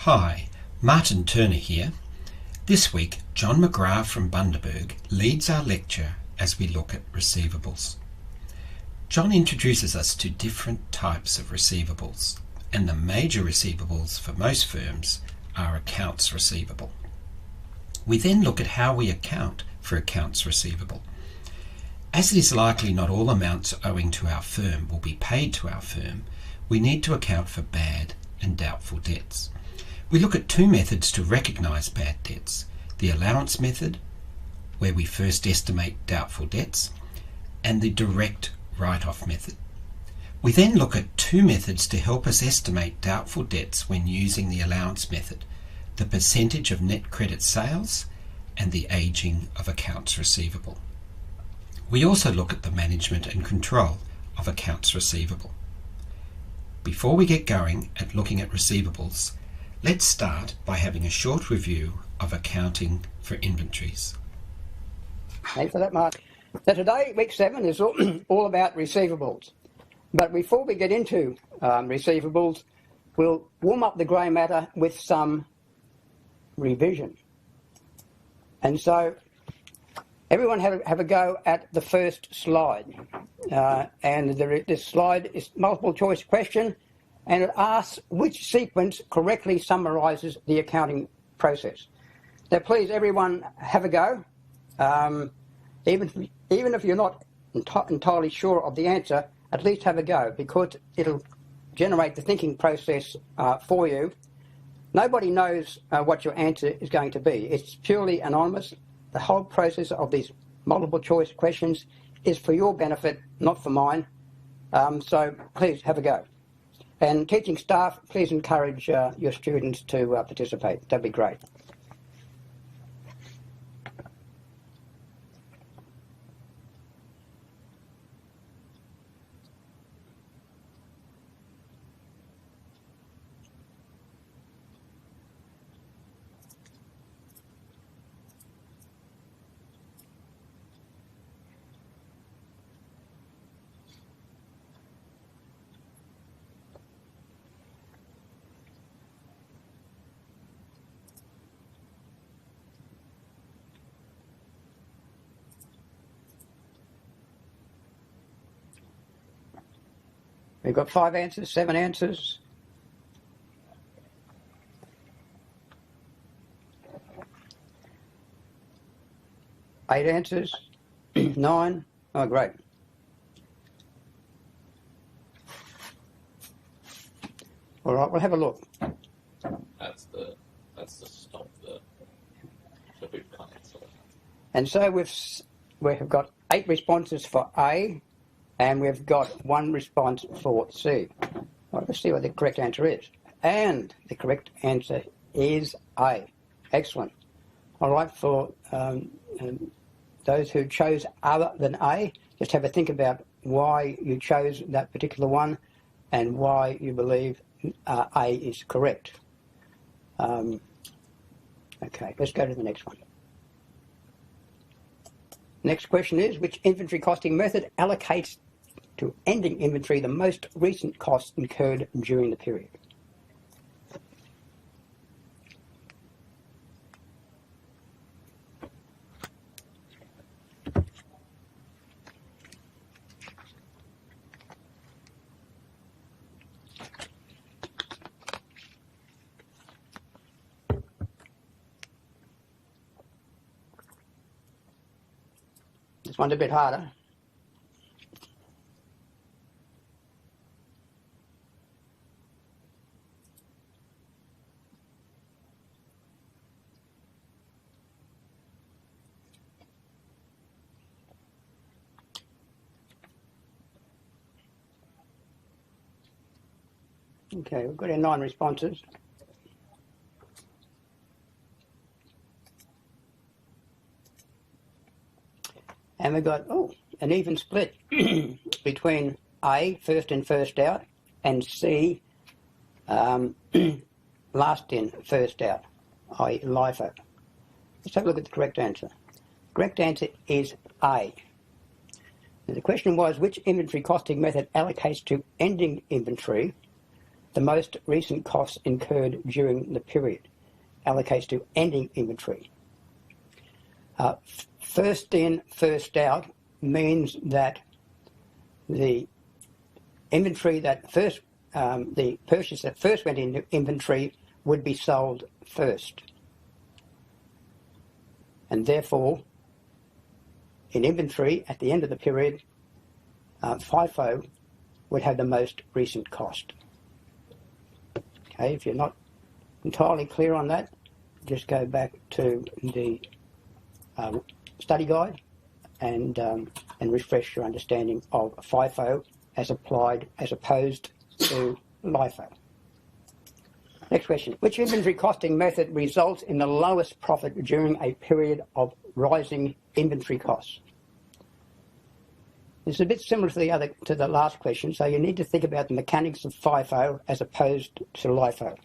Hi, Martin Turner here. This week, John McGrath from Bundaberg leads our lecture as we look at receivables. John introduces us to different types of receivables, and the major receivables for most firms are accounts receivable. We then look at how we account for accounts receivable. As it is likely not all amounts owing to our firm will be paid to our firm, we need to account for bad and doubtful debts. We look at two methods to recognise bad debts: the allowance method, where we first estimate doubtful debts, and the direct write-off method. We then look at two methods to help us estimate doubtful debts when using the allowance method: the percentage of net credit sales and the ageing of accounts receivable. We also look at the management and control of accounts receivable. Before we get going at looking at receivables, let's start by having a short review of accounting for inventories. Thanks for that, Mark. So today, week 7, is all about receivables. But before we get into receivables, we'll warm up the grey matter with some revision. And so everyone have a go at the first slide. This slide is multiple choice question, and it asks which sequence correctly summarises the accounting process. Now please, everyone, have a go. Even if you're not entirely sure of the answer, at least have a go, because it'll generate the thinking process for you. Nobody knows what your answer is going to be. It's purely anonymous. The whole process of these multiple choice questions is for your benefit, not for mine. So please have a go. And teaching staff, please encourage your students to participate. That'd be great. We've got 5 answers, 7 answers. Eight answers, 9. Oh, great. All right, we'll have a look. That's the stop the big comments. And so we've got 8 responses for A, and we've got 1 response for C. Well, let's see what the correct answer is. And the correct answer is A. Excellent. All right, for those who chose other than A, just have a think about why you chose that particular one and why you believe A is correct. Okay, let's go to the next one. Next question is, which inventory costing method allocates to ending inventory the most recent costs incurred during the period? This one's a bit harder. Okay, we've got our 9 responses. And we've got, an even split between A, first in, first out, and C, last in, first out, i.e. LIFO. Let's have a look at the correct answer. The correct answer is A. Now the question was, which inventory costing method allocates to ending inventory the most recent costs incurred during the period allocates to ending inventory. First in, first out means that the inventory that first, the purchase that first went into inventory would be sold first. And therefore, in inventory at the end of the period, FIFO would have the most recent cost. Okay, if you're not entirely clear on that, just go back to the study guide and refresh your understanding of FIFO as applied as opposed to LIFO. Next question. Which inventory costing method results in the lowest profit during a period of rising inventory costs? It's a bit similar to the last question, so you need to think about the mechanics of FIFO as opposed to LIFO.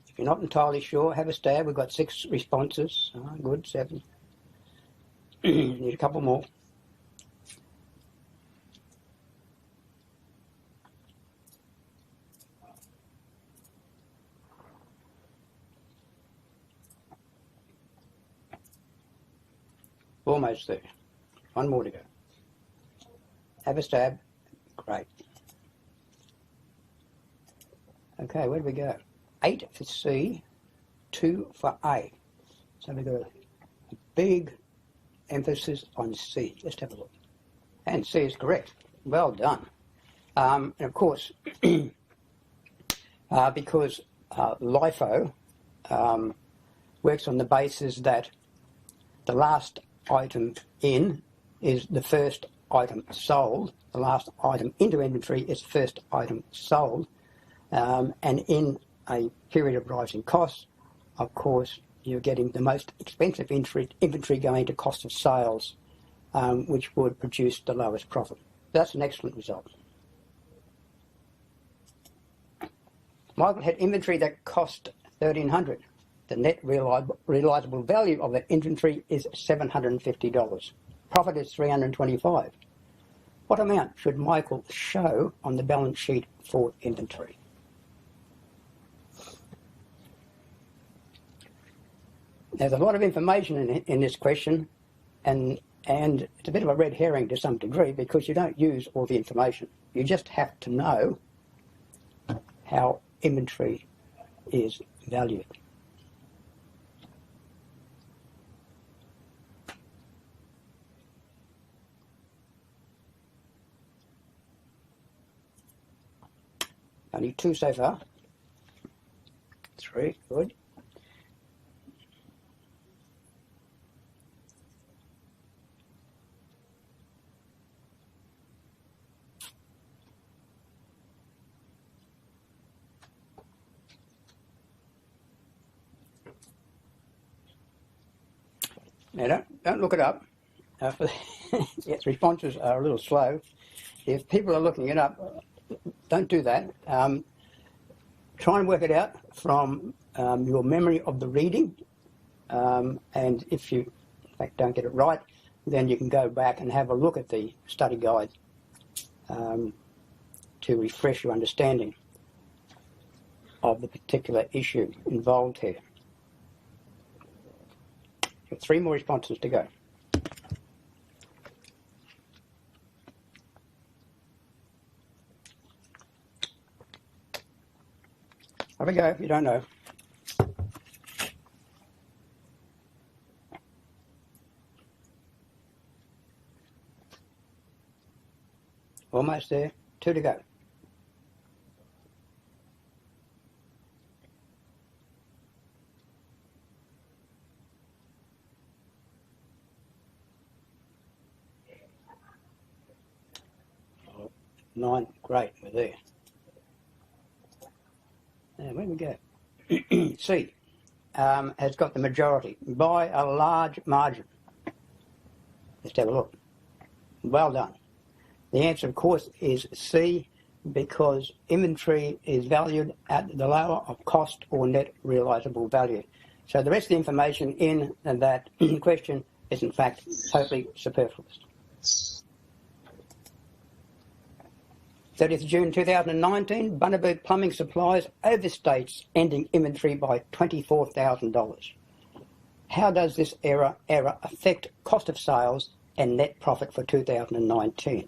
If you're not entirely sure, have a stab. We've got 6 responses. Good, 7. Need a couple more. Almost there. 1 more to go. Have a stab. Great. Okay, where do we go? 8 for C, 2 for A. So we've got a big emphasis on C. Let's have a look. And C is correct. Well done. And of course, because LIFO works on the basis that the last item in is the first item sold, the last item into inventory is the first item sold, and in a period of rising costs, of course, you're getting the most expensive inventory going to cost of sales, which would produce the lowest profit. That's an excellent result. Michael had inventory that cost $1,300. The net realisable value of that inventory is $750. Profit is $325. What amount should Michael show on the balance sheet for inventory? There's a lot of information in this question, and it's a bit of a red herring to some degree because you don't use all the information. You just have to know how inventory is valued. Only 2 so far. 3, good. Now, don't look it up. Yes, responses are a little slow. If people are looking it up, don't do that. Try and work it out from your memory of the reading. And if you, in fact, don't get it right, then you can go back and have a look at the study guide to refresh your understanding of the particular issue involved here. Got 3 more responses to go. Have a go if you don't know. Almost there. 2 to go. 9, great, we're there. Now, where we go? C has got the majority by a large margin. Let's have a look. Well done. The answer, of course, is C, because inventory is valued at the lower of cost or net realisable value. So the rest of the information in that question is, in fact, totally superfluous. 30th June 2019, Bundaberg Plumbing Supplies overstates ending inventory by $24,000. How does this error affect cost of sales and net profit for 2019?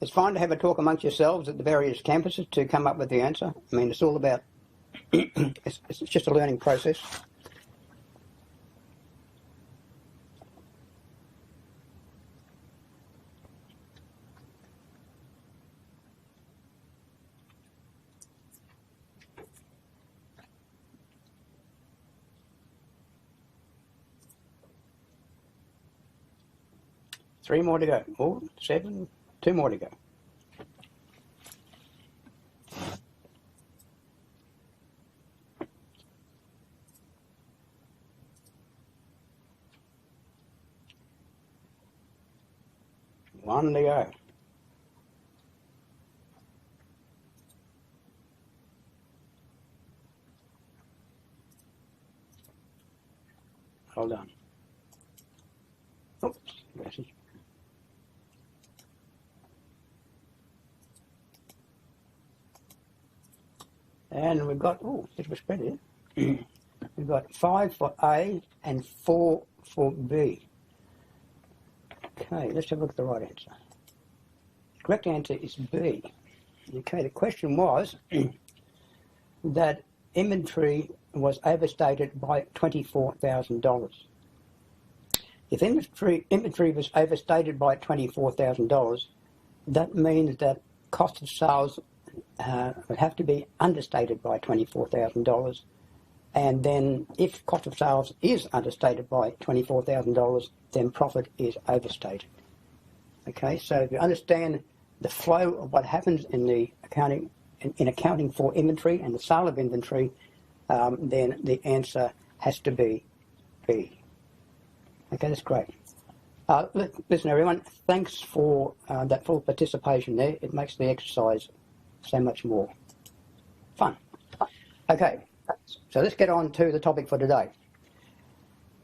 It's fine to have a talk amongst yourselves at the various campuses to come up with the answer. I mean, it's all about, it's just a learning process. Three more to go. Oh, 7, 2 more to go. One to go. Hold on. Oops, message. And we've got, oh, it was spread here. We've got 5 for A and 4 for B. Okay, let's have a look at the right answer. The correct answer is B. Okay, the question was that inventory was overstated by $24,000. If inventory was overstated by $24,000, that means that cost of sales would have to be understated by $24,000. And then if cost of sales is understated by $24,000, then profit is overstated. Okay, so if you understand the flow of what happens in the accounting, in accounting for inventory and the sale of inventory, then the answer has to be B. Okay, that's great. Listen, everyone, thanks for that full participation there. It makes the exercise so much more fun. Okay, so let's get on to the topic for today.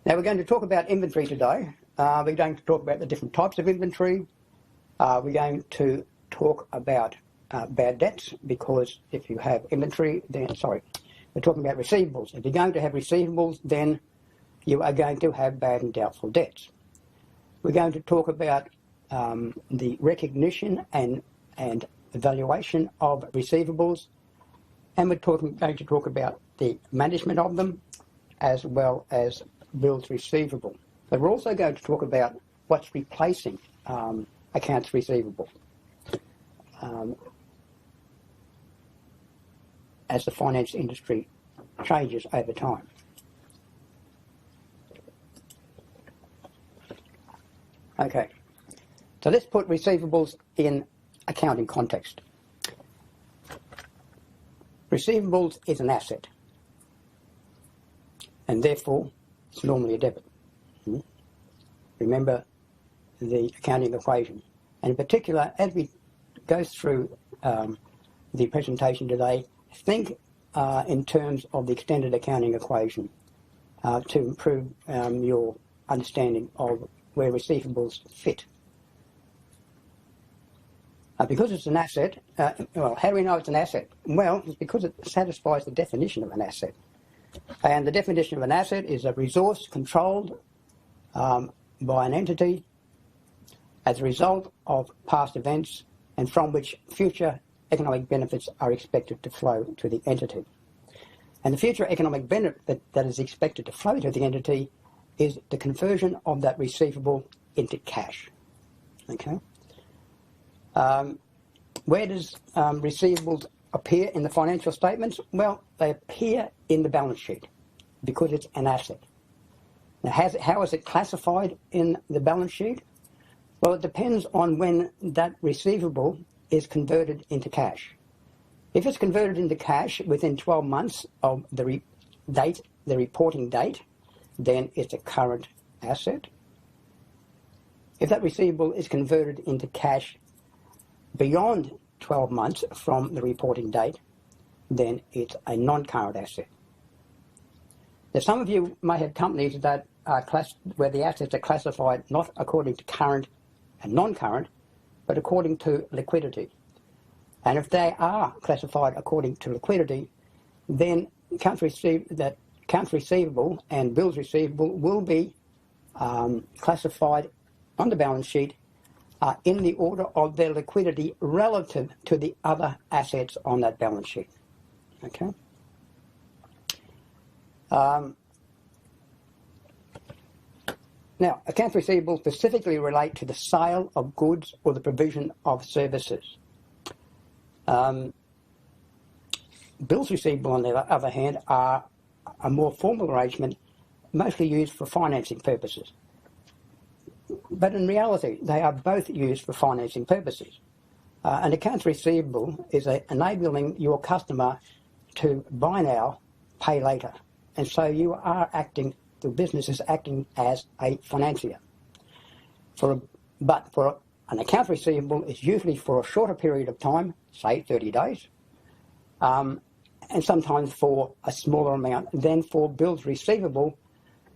Now, we're going to talk about inventory today. We're going to talk about the different types of inventory. We're going to talk about bad debts, because if you have inventory, then, we're talking about receivables. If you're going to have receivables, then you are going to have bad and doubtful debts. We're going to talk about the recognition and evaluation of receivables, and we're going to talk about the management of them, as well as bills receivable. But we're also going to talk about what's replacing accounts receivable as the finance industry changes over time. Okay, so let's put receivables in accounting context. Receivables is an asset, and therefore it's normally a debit. Remember the accounting equation. And in particular, as we go through the presentation today, think in terms of the extended accounting equation to improve your understanding of where receivables fit. Because it's an asset, well, how do we know it's an asset? Well, it's because it satisfies the definition of an asset. And the definition of an asset is a resource controlled by an entity as a result of past events and from which future economic benefits are expected to flow to the entity. And the future economic benefit that is expected to flow to the entity is the conversion of that receivable into cash. Okay. Where does receivables appear in the financial statements? Well, they appear in the balance sheet because it's an asset. Now, how is it classified in the balance sheet? Well, it depends on when that receivable is converted into cash. If it's converted into cash within 12 months of the reporting date, then it's a current asset. If that receivable is converted into cash beyond 12 months from the reporting date, then it's a non-current asset. Now, some of you may have companies that are where the assets are classified not according to current and non-current, but according to liquidity. And if they are classified according to liquidity, then accounts receivable and bills receivable will be classified on the balance sheet in the order of their liquidity relative to the other assets on that balance sheet. Okay. Now, accounts receivable specifically relate to the sale of goods or the provision of services. Bills receivable, on the other hand, are a more formal arrangement, mostly used for financing purposes. But in reality, they are both used for financing purposes. An accounts receivable is enabling your customer to buy now, pay later. And so you are acting, the business is acting as a financier. But for an accounts receivable, it's usually for a shorter period of time, say 30 days, and sometimes for a smaller amount than for bills receivable,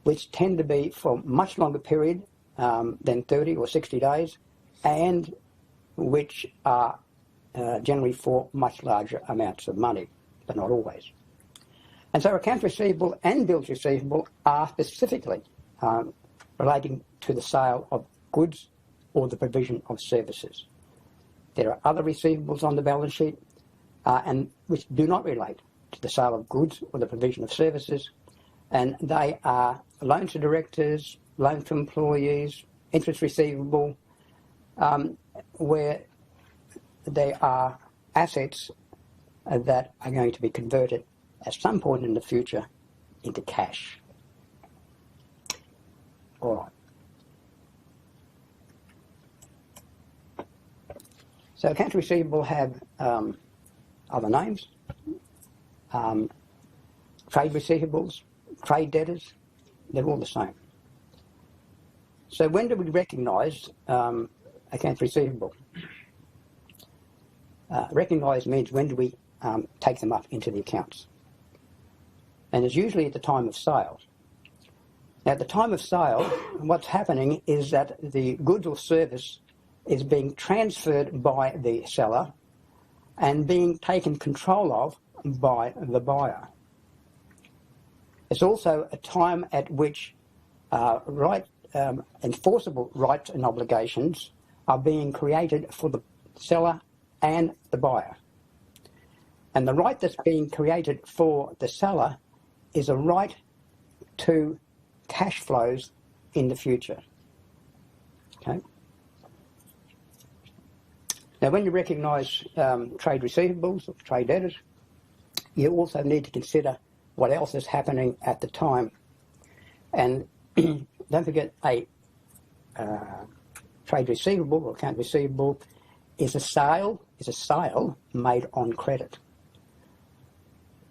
which tend to be for a much longer period than 30 or 60 days, and which are generally for much larger amounts of money, but not always. And so accounts receivable and bills receivable are specifically relating to the sale of goods or the provision of services. There are other receivables on the balance sheet and which do not relate to the sale of goods or the provision of services, and they are loans to directors, loans to employees, interest receivable, where they are assets that are going to be converted at some point in the future into cash. All right. So accounts receivable have other names, trade receivables, trade debtors, they're all the same. So when do we recognise accounts receivable? Recognise means when do we take them up into the accounts? And it's usually at the time of sale. Now, at the time of sale, what's happening is that the goods or service is being transferred by the seller and being taken control of by the buyer. It's also a time at which enforceable rights and obligations are being created for the seller and the buyer. And the right that's being created for the seller is a right to cash flows in the future. Okay. Now, when you recognise trade receivables or trade debtors, you also need to consider what else is happening at the time. And don't forget, a trade receivable or account receivable is a sale made on credit.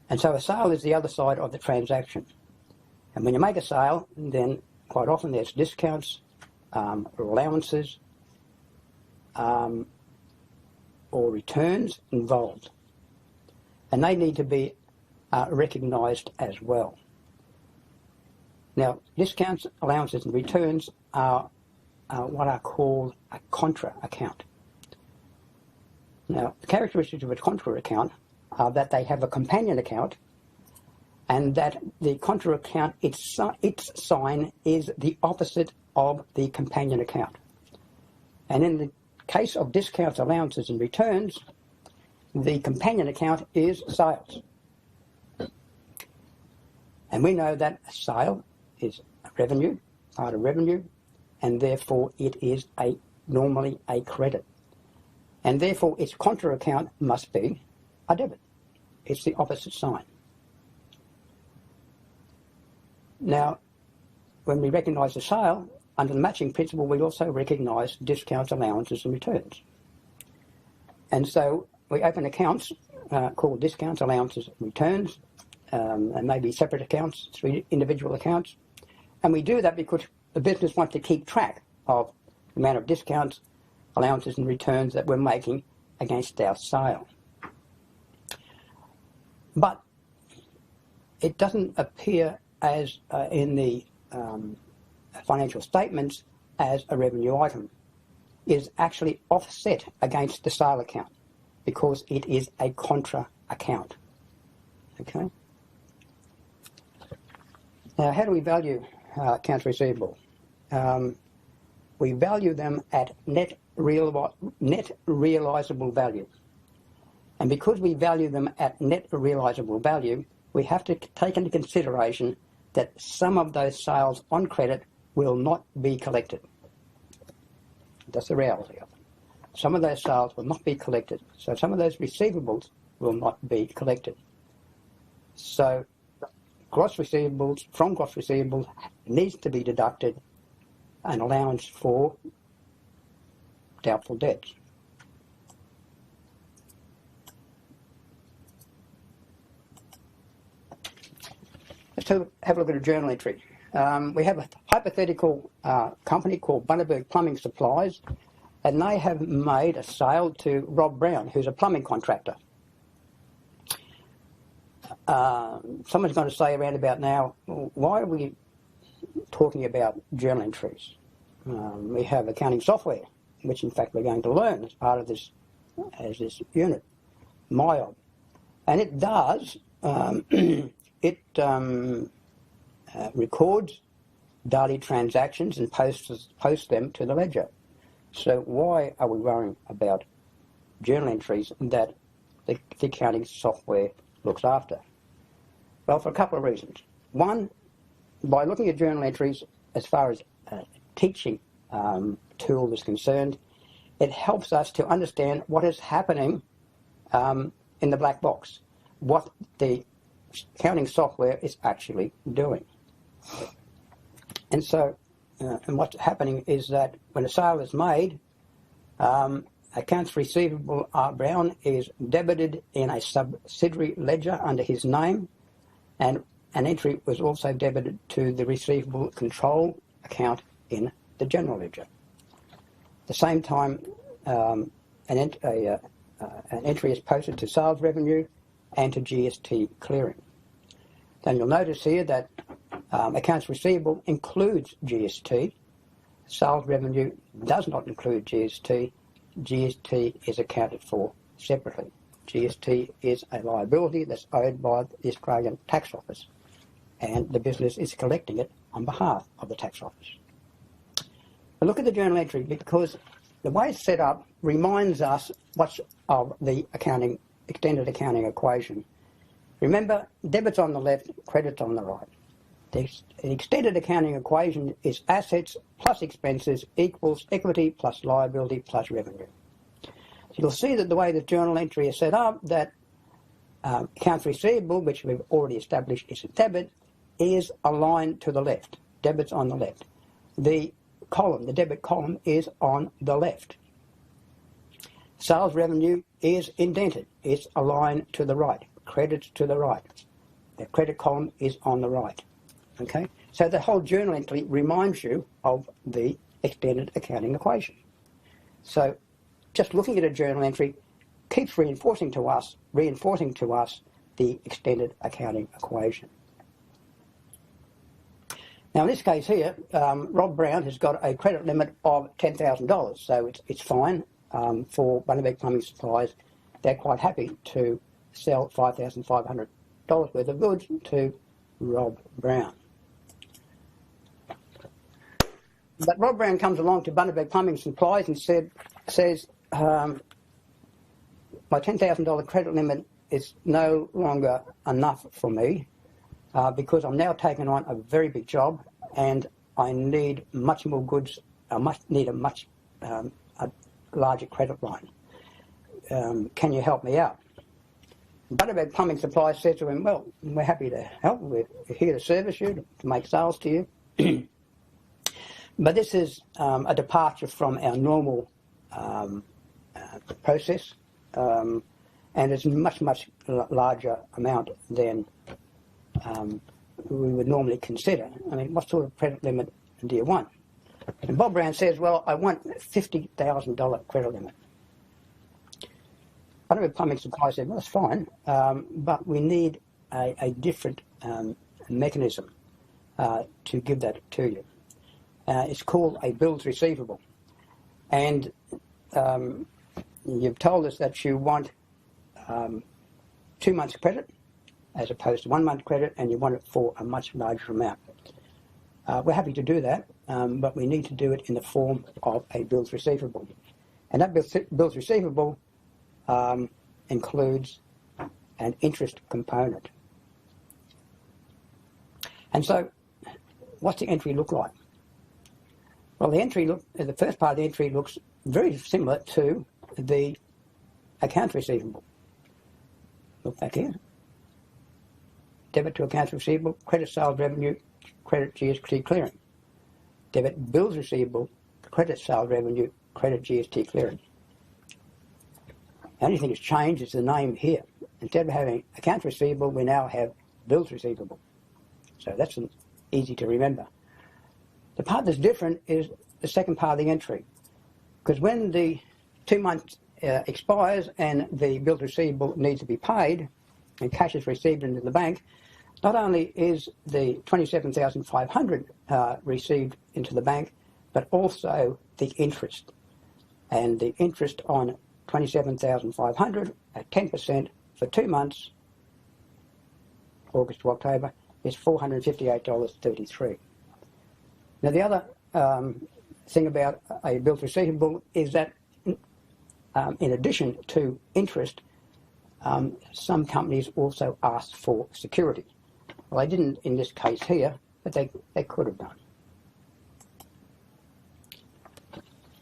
And so a sale is the other side of the transaction. And when you make a sale, then quite often there's discounts, allowances, or returns involved. And they need to be recognised as well. Now, discounts, allowances and returns are what are called a contra account. Now, the characteristics of a contra account are that they have a companion account and that the contra account, its sign is the opposite of the companion account. And in the case of discounts, allowances and returns, the companion account is sales. And we know that a sale is a revenue, part of revenue, and therefore it is normally a credit. And therefore its contra account must be a debit. It's the opposite sign. Now, when we recognise a sale, under the matching principle, we also recognise discounts, allowances and returns. And so we open accounts called discounts, allowances and returns, and maybe separate accounts, 3 individual accounts. And we do that because the business wants to keep track of the amount of discounts, allowances and returns that we're making against our sale. But it doesn't appear as in the financial statements as a revenue item. It is actually offset against the sale account because it is a contra account. Okay. Now, how do we value accounts receivable? We value them at net realisable value. And because we value them at net realisable value, we have to take into consideration that some of those sales on credit will not be collected. That's the reality of it. Some of those sales will not be collected. So some of those receivables will not be collected. So gross receivables, from gross receivables, needs to be deducted an allowance for doubtful debts. Let's have a look at a journal entry. We have a hypothetical company called Bundaberg Plumbing Supplies, and they have made a sale to Rob Brown, who's a plumbing contractor. Someone's going to say around about now, well, why are we talking about journal entries? We have accounting software, which in fact we're going to learn as part of this, as this unit, MyOb. And it does, records daily transactions and posts them to the ledger. So why are we worrying about journal entries that the accounting software looks after? Well, for a couple of reasons. One, by looking at journal entries as far as a teaching tool is concerned, it helps us to understand what is happening in the black box, what the accounting software is actually doing. And so, and what's happening is that when a sale is made, accounts receivable Brown is debited in a subsidiary ledger under his name, and an entry was also debited to the receivable control account in the general ledger. At the same time, an entry is posted to sales revenue and to GST clearing. Then you'll notice here that accounts receivable includes GST. Sales revenue does not include GST. GST is accounted for separately. GST is a liability that's owed by the Australian Tax Office, and the business is collecting it on behalf of the Tax Office. But look at the journal entry, because the way it's set up reminds us much of the extended accounting equation. Remember, debits on the left, credits on the right. The extended accounting equation is assets plus expenses equals equity plus liability plus revenue. So you'll see that the way the journal entry is set up, that accounts receivable, which we've already established is a debit, is aligned to the left. Debits on the left. The column, the debit column, is on the left. Sales revenue is indented. It's aligned to the right. Credits to the right. The credit column is on the right. Okay? So the whole journal entry reminds you of the extended accounting equation. So just looking at a journal entry keeps reinforcing to us the extended accounting equation. Now in this case here, Rob Brown has got a credit limit of $10,000, so it's fine. for Bundaberg Plumbing Supplies, they're quite happy to sell $5,500 worth of goods to Rob Brown. But Rob Brown comes along to Bundaberg Plumbing Supplies and says, my $10,000 credit limit is no longer enough for me because I'm now taking on a very big job and I need much more goods. I need a much a larger credit line. Can you help me out? Bundaberg Plumbing Supplies said to him, well, we're happy to help. We're here to service you, to make sales to you. But this is a departure from our normal process, and it's a much, much larger amount than we would normally consider. I mean, what sort of credit limit do you want? And Bob Brown says, well, I want a $50,000 credit limit. Bundaberg Plumbing Supply said, well, that's fine, but we need a different mechanism to give that to you. It's called a bills receivable. And you've told us that you want 2 months credit as opposed to 1 month credit, and you want it for a much larger amount. We're happy to do that, but we need to do it in the form of a bills receivable. And that bills receivable includes an interest component. And so, what's the entry look like? Well, the first part of the entry looks very similar to the accounts receivable. Look back here. Debit to accounts receivable, credit sales revenue, credit GST clearing. Debit bills receivable, credit sales revenue, credit GST clearing. The only thing that's changed is the name here. Instead of having accounts receivable, we now have bills receivable. So that's easy to remember. The part that's different is the second part of the entry. Because when the 2 months expires and the bills receivable needs to be paid and cash is received into the bank, not only is the $27,500 received into the bank, but also the interest. And the interest on $27,500 at 10% for 2 months, August to October, is $458.33. Now the other thing about a bills receivable is that in addition to interest, some companies also ask for security. Well, they didn't in this case here, but they could have done.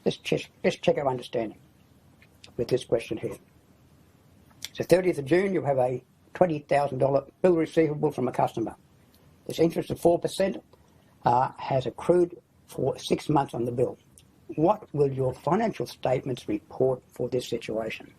Let's check our understanding with this question here. So 30th of June, you have a $20,000 bill receivable from a customer. This interest of 4% has accrued for 6 months on the bill. What will your financial statements report for this situation?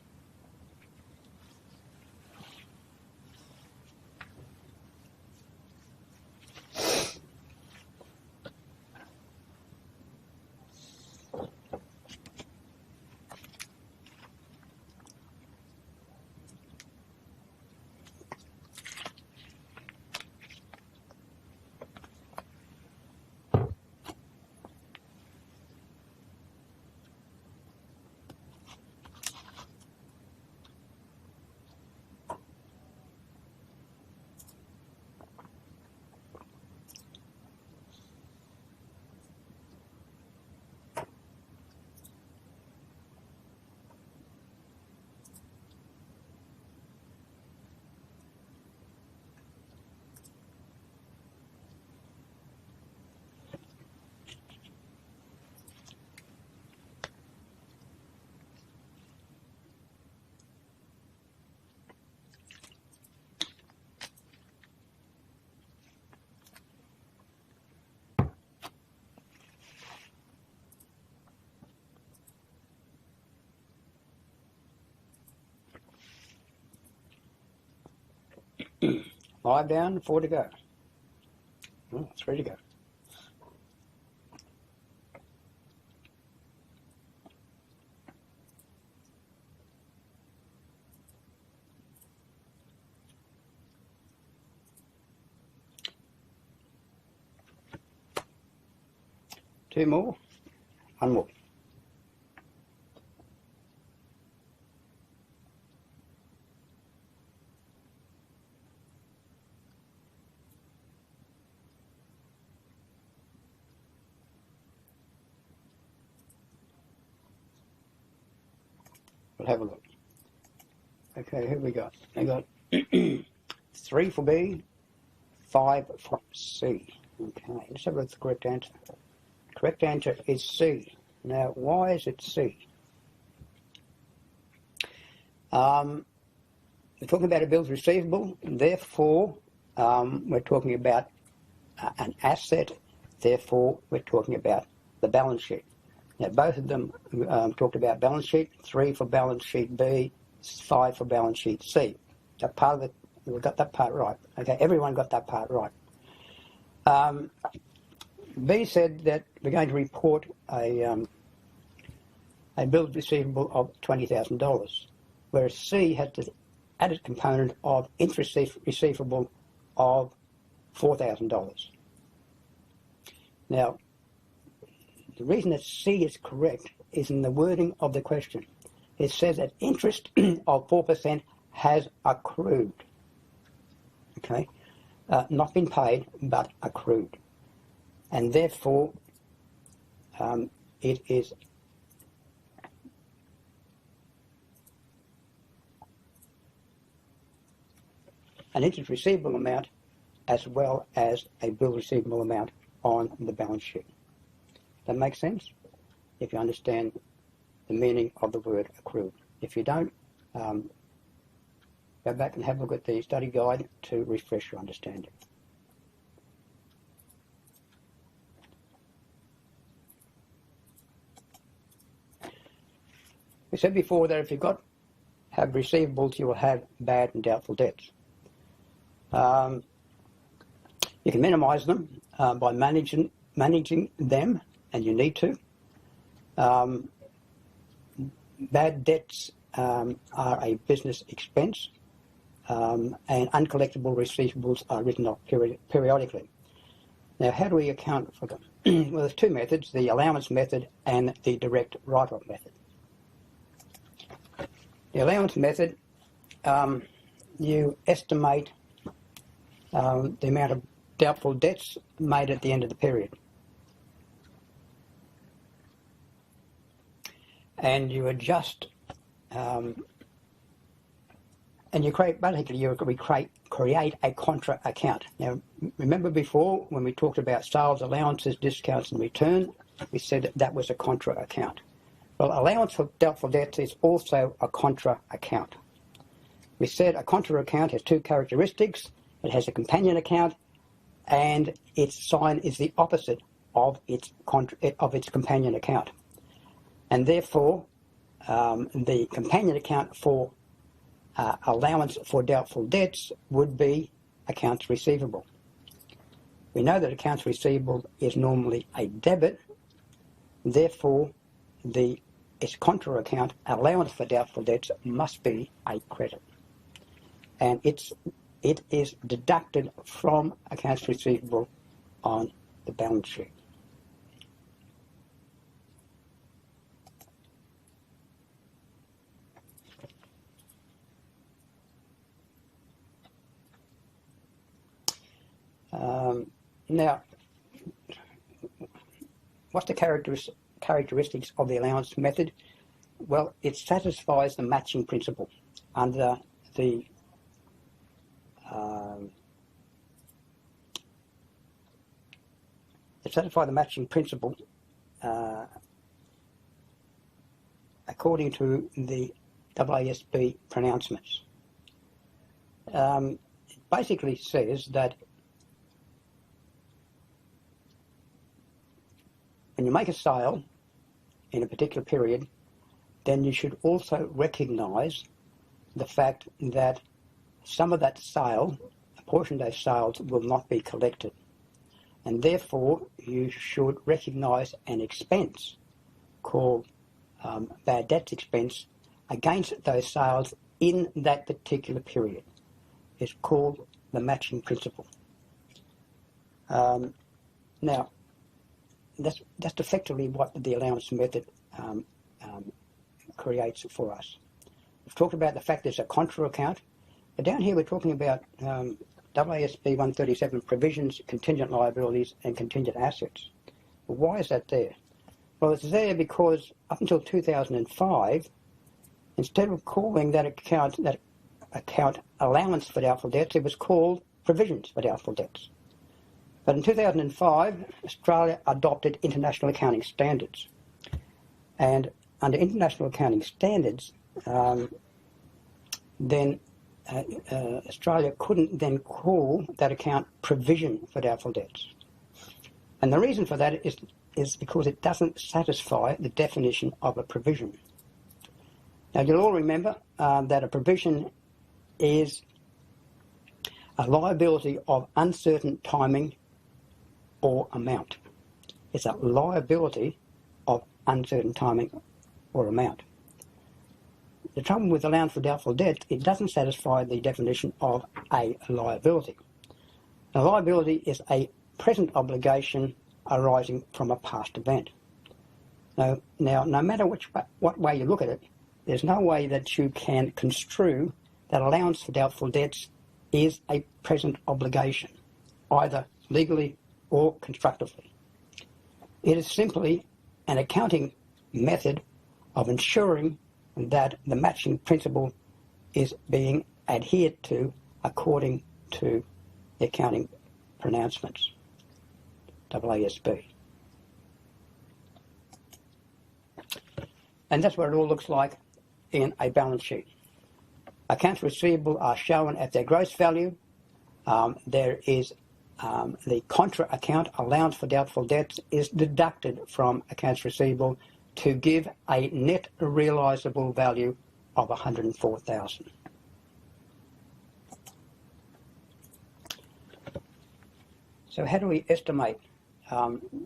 Five down, 4 to go. Oh, 3 to go. Two more, one more. We'll have a look. Okay, who we got? I got 3 for B, 5 for C. Okay, let's have a look at the correct answer. Correct answer is C. Now, why is it C? We're talking about a bills receivable, therefore we're talking about an asset, therefore we're talking about the balance sheet. Now, both of them talked about balance sheet, 3 for balance sheet B, 5 for balance sheet C. That part of it, we got that part right. Okay, everyone got that part right. B said that we're going to report a bills receivable of $20,000, whereas C had the added component of interest receivable of $4,000. Now, the reason that C is correct is in the wording of the question. It says that interest of 4% has accrued. Okay, not been paid, but accrued. And therefore, it is an interest receivable amount as well as a bill receivable amount on the balance sheet. That makes sense? If you understand the meaning of the word accrued. If you don't, go back and have a look at the study guide to refresh your understanding. We said before that if you've have receivables, you will have bad and doubtful debts. You can minimise them by managing them, and you need to. Bad debts are a business expense, and uncollectible receivables are written off periodically. Now, how do we account for them? Well, there's 2 methods, the allowance method and the direct write-off method. The allowance method, you estimate the amount of doubtful debts made at the end of the period. And you adjust, and you create a contra account. Now, remember before when we talked about sales allowances, discounts and return, we said that was a contra account. Well, allowance for doubtful debts is also a contra account. We said a contra account has 2 characteristics. It has a companion account, and its sign is the opposite of its companion account. And therefore, the companion account for allowance for doubtful debts would be accounts receivable. We know that accounts receivable is normally a debit, therefore its contra account, allowance for doubtful debts, must be a credit. And it is deducted from accounts receivable on the balance sheet. Now, what's the characteristics of the allowance method? Well, it satisfies the matching principle under the according to the AASB pronouncements. It basically says that when you make a sale in a particular period, then you should also recognise the fact that some of that sale, a portion of those sales, will not be collected. And therefore, you should recognise an expense called bad debts expense against those sales in that particular period. It's called the matching principle. Now, that's effectively what the allowance method creates for us. We've talked about the fact there's a contra account, but down here we're talking about AASB 137 provisions, contingent liabilities and contingent assets. Well, why is that there? Well, it's there because up until 2005, instead of calling that account allowance for doubtful debts, it was called provisions for doubtful debts. But in 2005, Australia adopted international accounting standards. And under international accounting standards, Australia couldn't then call that account provision for doubtful debts. And the reason for that is because it doesn't satisfy the definition of a provision. Now, you'll all remember that a provision is a liability of uncertain timing or amount. It's a liability of uncertain timing or amount. The trouble with allowance for doubtful debt, it doesn't satisfy the definition of a liability. A liability is a present obligation arising from a past event. Now, no matter what way you look at it, there's no way that you can construe that allowance for doubtful debts is a present obligation, either legally or constructively. It is simply an accounting method of ensuring that the matching principle is being adhered to according to the accounting pronouncements, AASB. And that's what it all looks like in a balance sheet. Accounts receivable are shown at their gross value. There is the contra account, allowance for doubtful debts, is deducted from accounts receivable to give a net realisable value of $104,000. So how do we estimate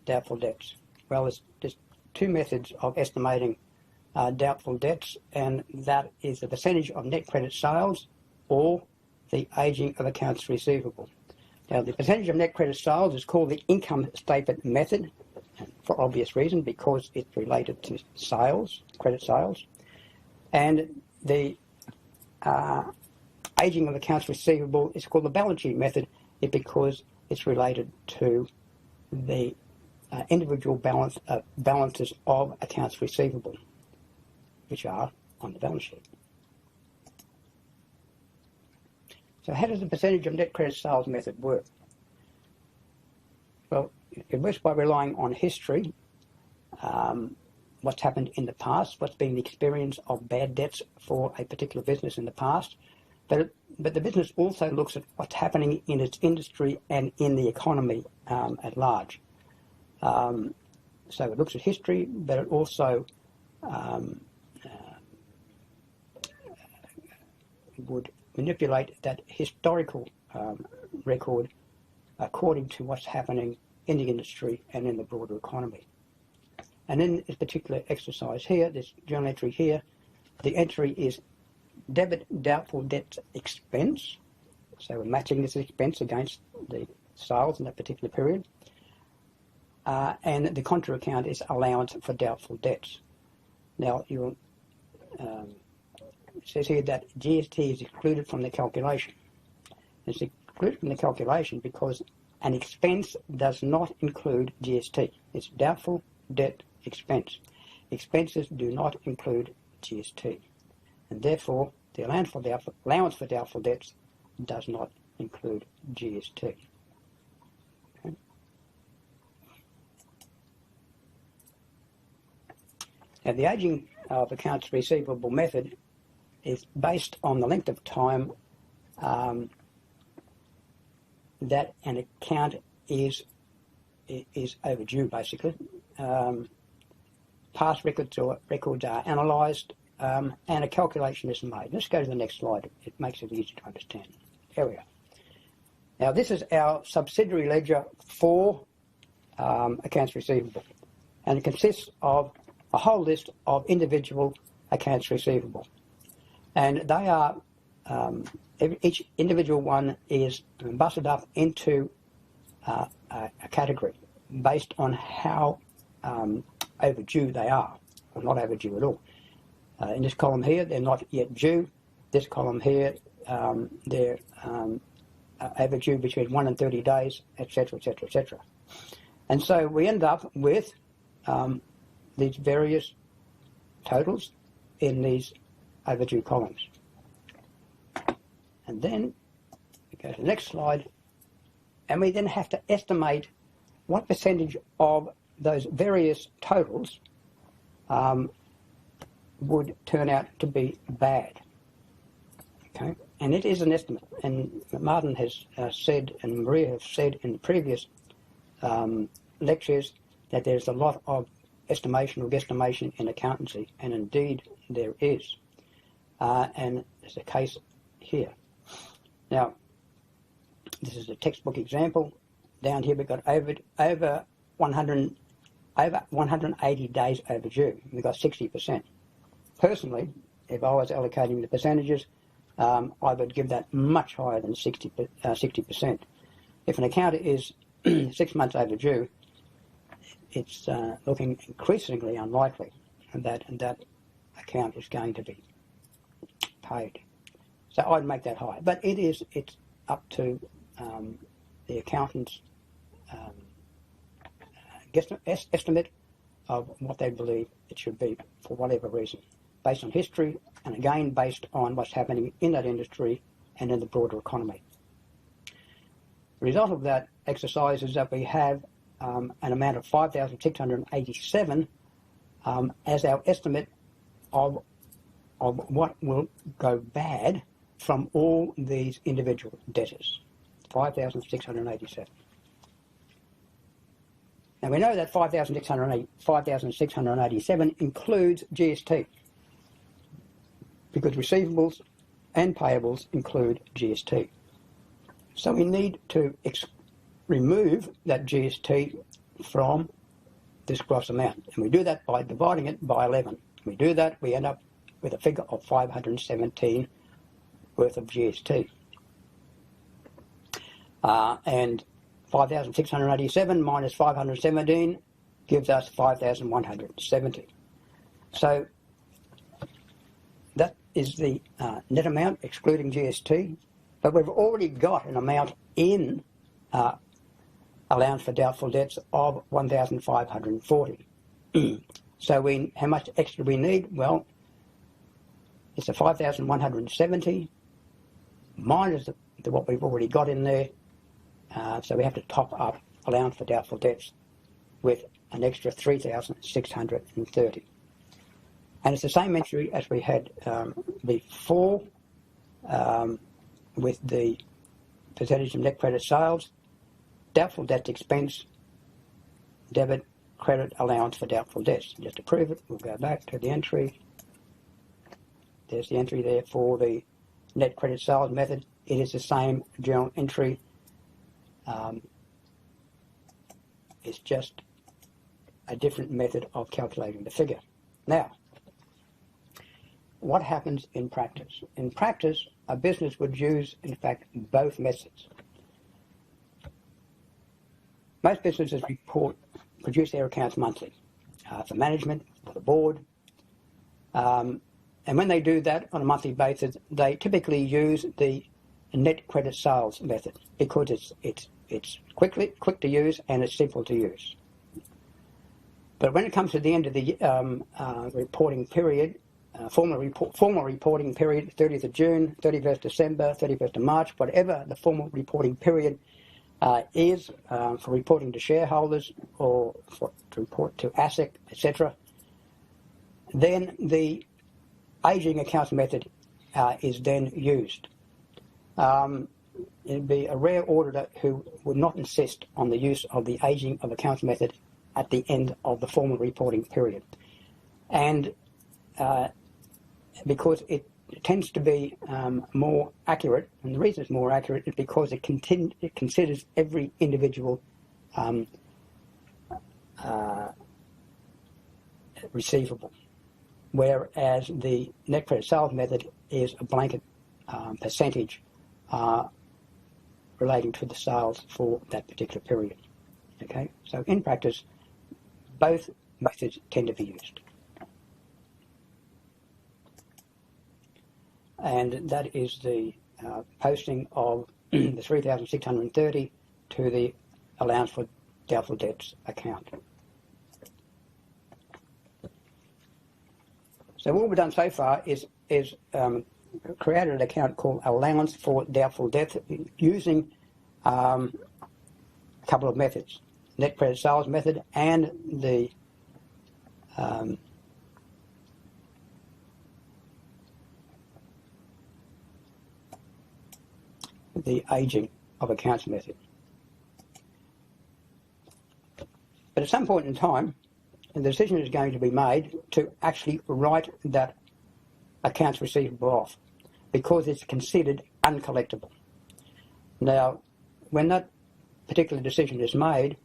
doubtful debts? Well, there's two methods of estimating doubtful debts, and that is the percentage of net credit sales or the ageing of accounts receivable. Now, the percentage of net credit sales is called the income statement method, for obvious reason, because it's related to sales, credit sales. And the ageing of accounts receivable is called the balance sheet method because it's related to the individual balances of accounts receivable, which are on the balance sheet. So how does the percentage of net credit sales method work? Well, it works by relying on history, what's happened in the past, what's been the experience of bad debts for a particular business in the past. But the business also looks at what's happening in its industry and in the economy at large. So it looks at history, but it also would manipulate that historical record according to what's happening in the industry and in the broader economy. And in this particular exercise here, this journal entry here, the entry is debit doubtful debts expense. So we're matching this expense against the sales in that particular period. And the contra account is allowance for doubtful debts. Now, it says here that GST is excluded from the calculation. It's excluded from the calculation because an expense does not include GST. It's doubtful debt expense. Expenses do not include GST. And therefore, the allowance for doubtful debts does not include GST. Okay. Now, the ageing of accounts receivable method is based on the length of time that an account is overdue, basically. Past records are analysed and a calculation is made. Let's go to the next slide. It makes it easy to understand. Here we are. Now, this is our subsidiary ledger for accounts receivable, and it consists of a whole list of individual accounts receivable. And they are, each individual one is busted up into a category based on how overdue they are, or not overdue at all. In this column here, they're not yet due. This column here, they're overdue between 1 and 30 days, etc., etc., etc. And so we end up with these various totals in these overdue columns. And then we go to the next slide, and we then have to estimate what percentage of those various totals would turn out to be bad. Okay, and it is an estimate, and Martin has said, and Maria has said in the previous lectures, that there's a lot of estimation or guesstimation in accountancy, and indeed there is. And there's a case here. Now, this is a textbook example. Down here we've got over 180 days overdue. We've got 60%. Personally, if I was allocating the percentages, I would give that much higher than 60%. If an account is 6 months overdue, it's looking increasingly unlikely that account is going to be paid. So I'd make that high. But it's up to the accountant's estimate of what they believe it should be for whatever reason, based on history, and again based on what's happening in that industry and in the broader economy. The result of that exercise is that we have an amount of 5,687 as our estimate of what will go bad from all these individual debtors. 5,687. Now we know that 5,687 includes GST, because receivables and payables include GST. So we need to remove that GST from this gross amount, and we do that by dividing it by 11. We do that, we end up with a figure of 517 worth of GST. And 5,687 minus 517 gives us 5,170. So that is the net amount excluding GST, but we've already got an amount in allowance for doubtful debts of 1,540. So how much extra we need? Well, it's a 5,170 minus what we've already got in there. So we have to top up allowance for doubtful debts with an extra 3,630. And it's the same entry as we had before with the percentage of net credit sales, doubtful debts expense, debit, credit, allowance for doubtful debts. Just to prove it, we'll go back to the entry. There's the entry there for the net credit sales method. It is the same journal entry. It's just a different method of calculating the figure. Now, what happens in practice? In practice, a business would use, in fact, both methods. Most businesses produce their accounts monthly for management, for the board. And when they do that on a monthly basis, they typically use the net credit sales method because it's quick to use and it's simple to use. But when it comes to the end of the reporting period, formal reporting period, 30th of June, 31st December, 31st of March, whatever the formal reporting period is for reporting to shareholders or to report to ASIC, etc., then the aging accounts method is then used. It'd be a rare auditor who would not insist on the use of the aging of accounts method at the end of the formal reporting period. And because it tends to be more accurate, and the reason it's more accurate is because it considers every individual receivable, whereas the net credit sales method is a blanket percentage relating to the sales for that particular period. Okay, so in practice, both methods tend to be used. And that is the posting of the 3,630 to the allowance for doubtful debts account. So what we've done so far is is created an account called Allowance for Doubtful Debts using a couple of methods, net credit sales method and the aging of accounts method. But at some point in time, the decision is going to be made to actually write that accounts receivable off because it's considered uncollectible. Now, when that particular decision is made,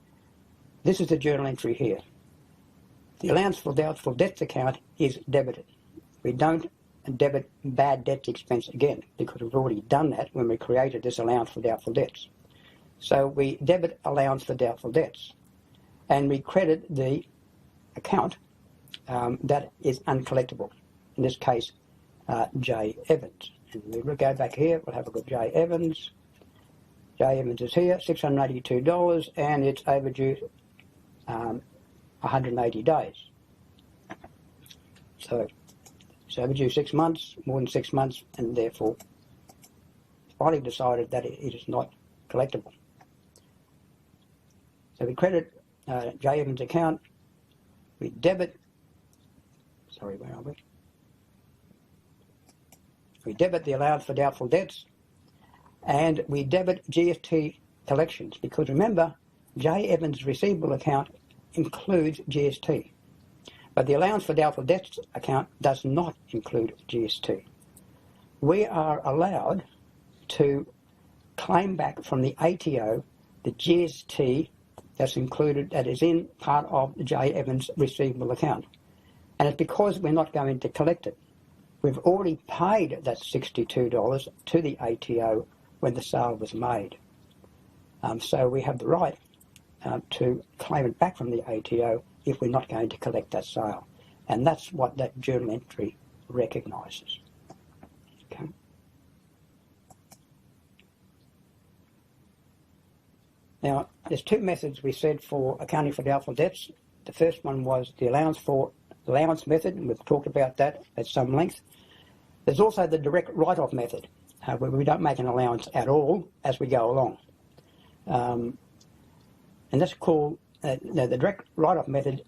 this is the journal entry here. The allowance for doubtful debts account is debited. We don't debit bad debts expense again because we've already done that when we created this allowance for doubtful debts. So we debit allowance for doubtful debts and we credit the account that is uncollectible. In this case, J. Evans. And we'll go back here, we'll have a look at J. Evans. J. Evans is here, $682, and it's overdue 180 days. So it's overdue 6 months, more than 6 months, and therefore it's finally decided that it is not collectible. So we credit J. Evans' account, we debit, sorry, where are we? We debit the allowance for doubtful debts, and we debit GST collections, because remember, J. Evans' receivable account includes GST, but the allowance for doubtful debts account does not include GST. We are allowed to claim back from the ATO the GST that's included, that is in part of J. Evans' receivable account, and it's because we're not going to collect it. We've already paid that $62 to the ATO when the sale was made. So we have the right to claim it back from the ATO if we're not going to collect that sale. And that's what that journal entry recognises. Okay. Now, there's two methods we said for accounting for doubtful debts. The first one was the allowance method, and we've talked about that at some length. There's also the direct write-off method, where we don't make an allowance at all as we go along. And that's called, the direct write-off method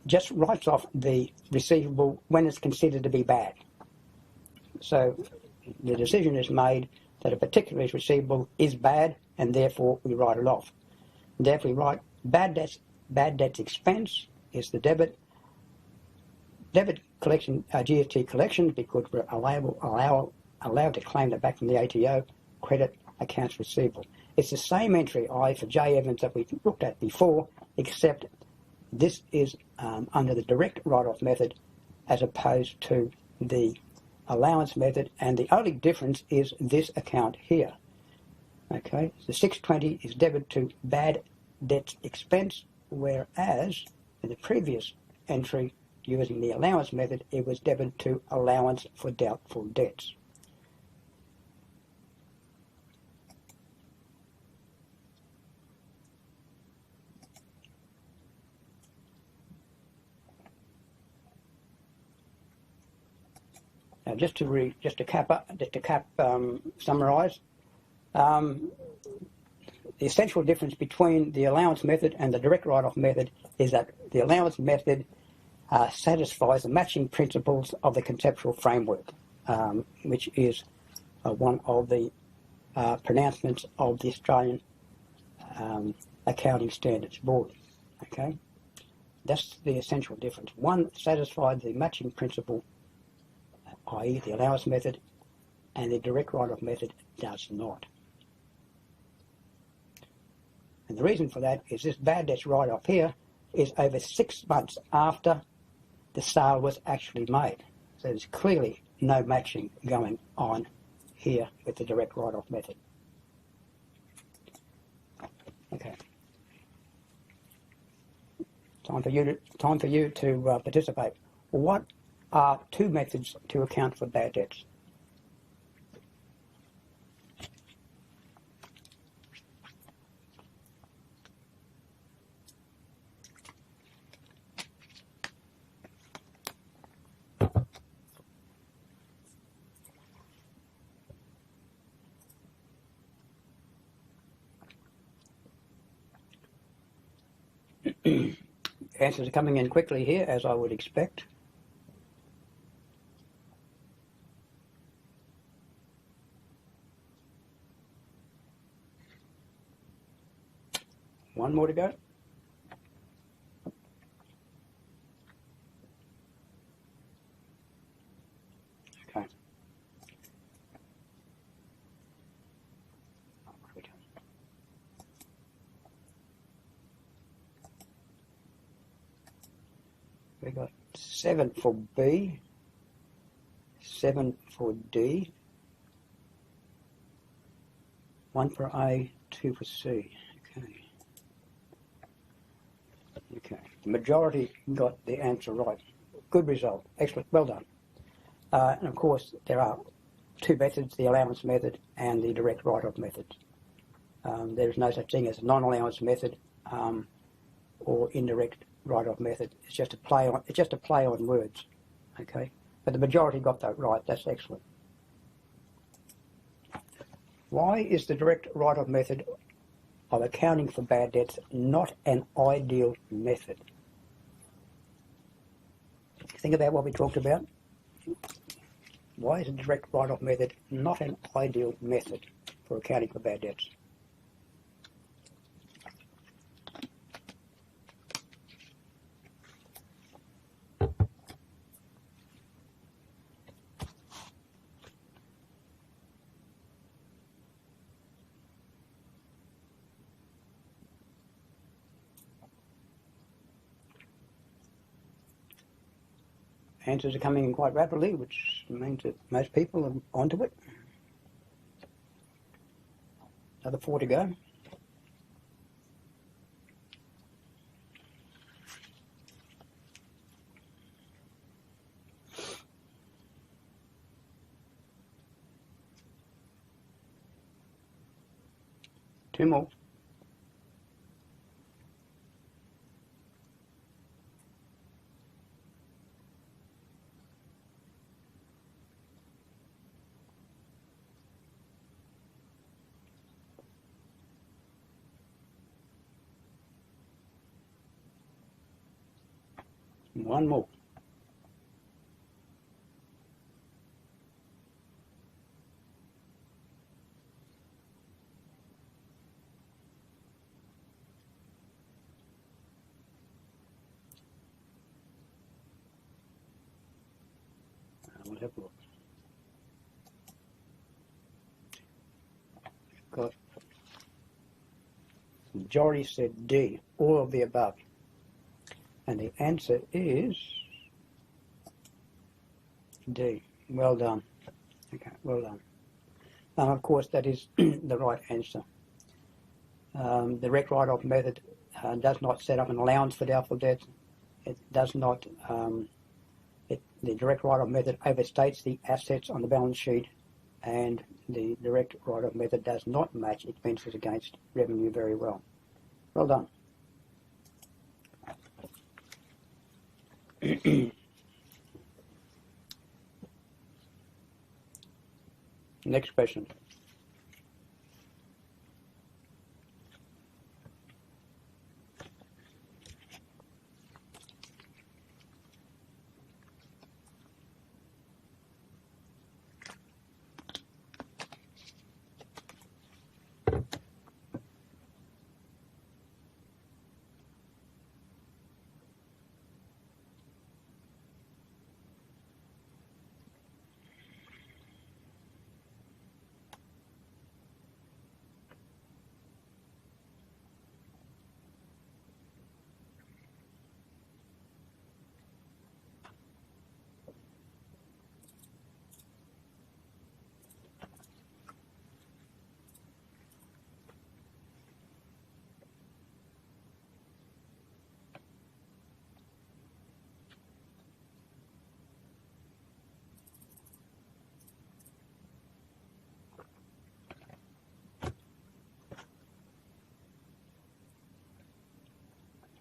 just writes off the receivable when it's considered to be bad. So the decision is made that a particular receivable is bad, and therefore we write it off. And therefore we write bad debts expense is the debit collection, GST collections, because we're allowed to claim that back from the ATO, credit accounts receivable. It's the same entry I for J. Evans that we looked at before, except this is under the direct write-off method as opposed to the allowance method, and the only difference is this account here. Okay, the 620 is debited to bad debts expense, whereas in the previous entry using the allowance method, it was debited to allowance for doubtful debts. Now, just to summarise, the essential difference between the allowance method and the direct write-off method is that the allowance method satisfies the matching principles of the conceptual framework, which is one of the pronouncements of the Australian Accounting Standards Board. Okay, that's the essential difference. One satisfies the matching principle, i.e. the allowance method, and the direct write-off method does not. And the reason for that is this bad debts write-off here is over 6 months after the sale was actually made. So there's clearly no matching going on here with the direct write-off method. Okay. Time for you to participate. What are two methods to account for bad debts? Answers are coming in quickly here, as I would expect. One more to go. Okay. We got 7 for B, 7 for D, 1 for A, 2 for C. Okay. Okay. The majority got the answer right. Good result. Excellent. Well done. And of course, there are two methods, the allowance method and the direct write-off method. There is no such thing as a non-allowance method or indirect write-off method. It's just a play on words. Okay. But the majority got that right. That's excellent. Why is the direct write-off method of accounting for bad debts not an ideal method? Think about what we talked about. Why is the direct write-off method not an ideal method for accounting for bad debts? Answers are coming in quite rapidly, which means that most people are onto it. Another 4 to go. Two more. One more. We'll have a look. Got majority said D, all of the above. And the answer is D. Well done. Okay, well done. And of course, that is the right answer. The direct write-off method does not set up an allowance for doubtful debts. It does not. The direct write-off method overstates the assets on the balance sheet, and the direct write-off method does not match expenses against revenue very well. Well done. Next question.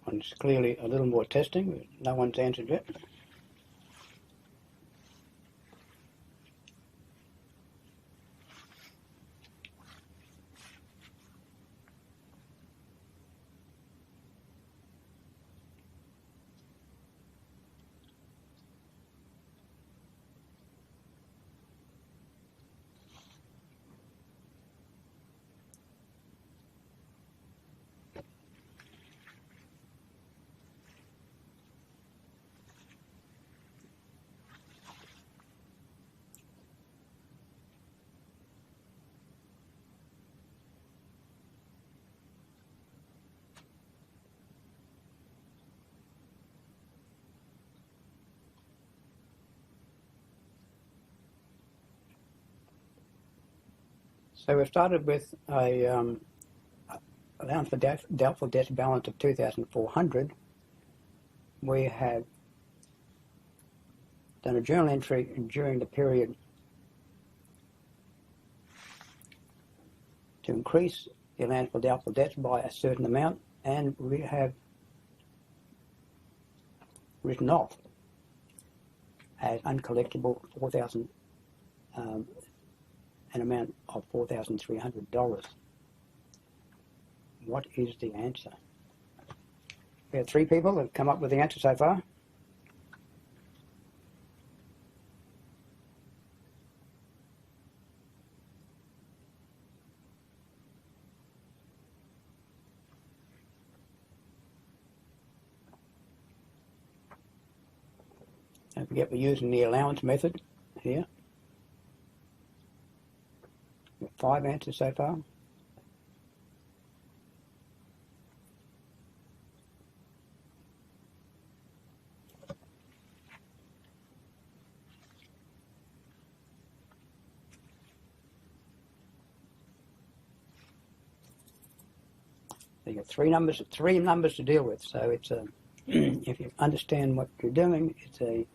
One's clearly a little more testing, but no one's answered yet. So we've started with a allowance for doubtful debts balance of 2,400. We have done a journal entry during the period to increase the allowance for doubtful debts by a certain amount, and we have written off as uncollectible 4,000 an amount of $4,300. What is the answer? We have 3 people that have come up with the answer so far. Don't forget we're using the allowance method here. 5 answers so far. So you've got three numbers to deal with. So it's a if you understand what you're doing, it's a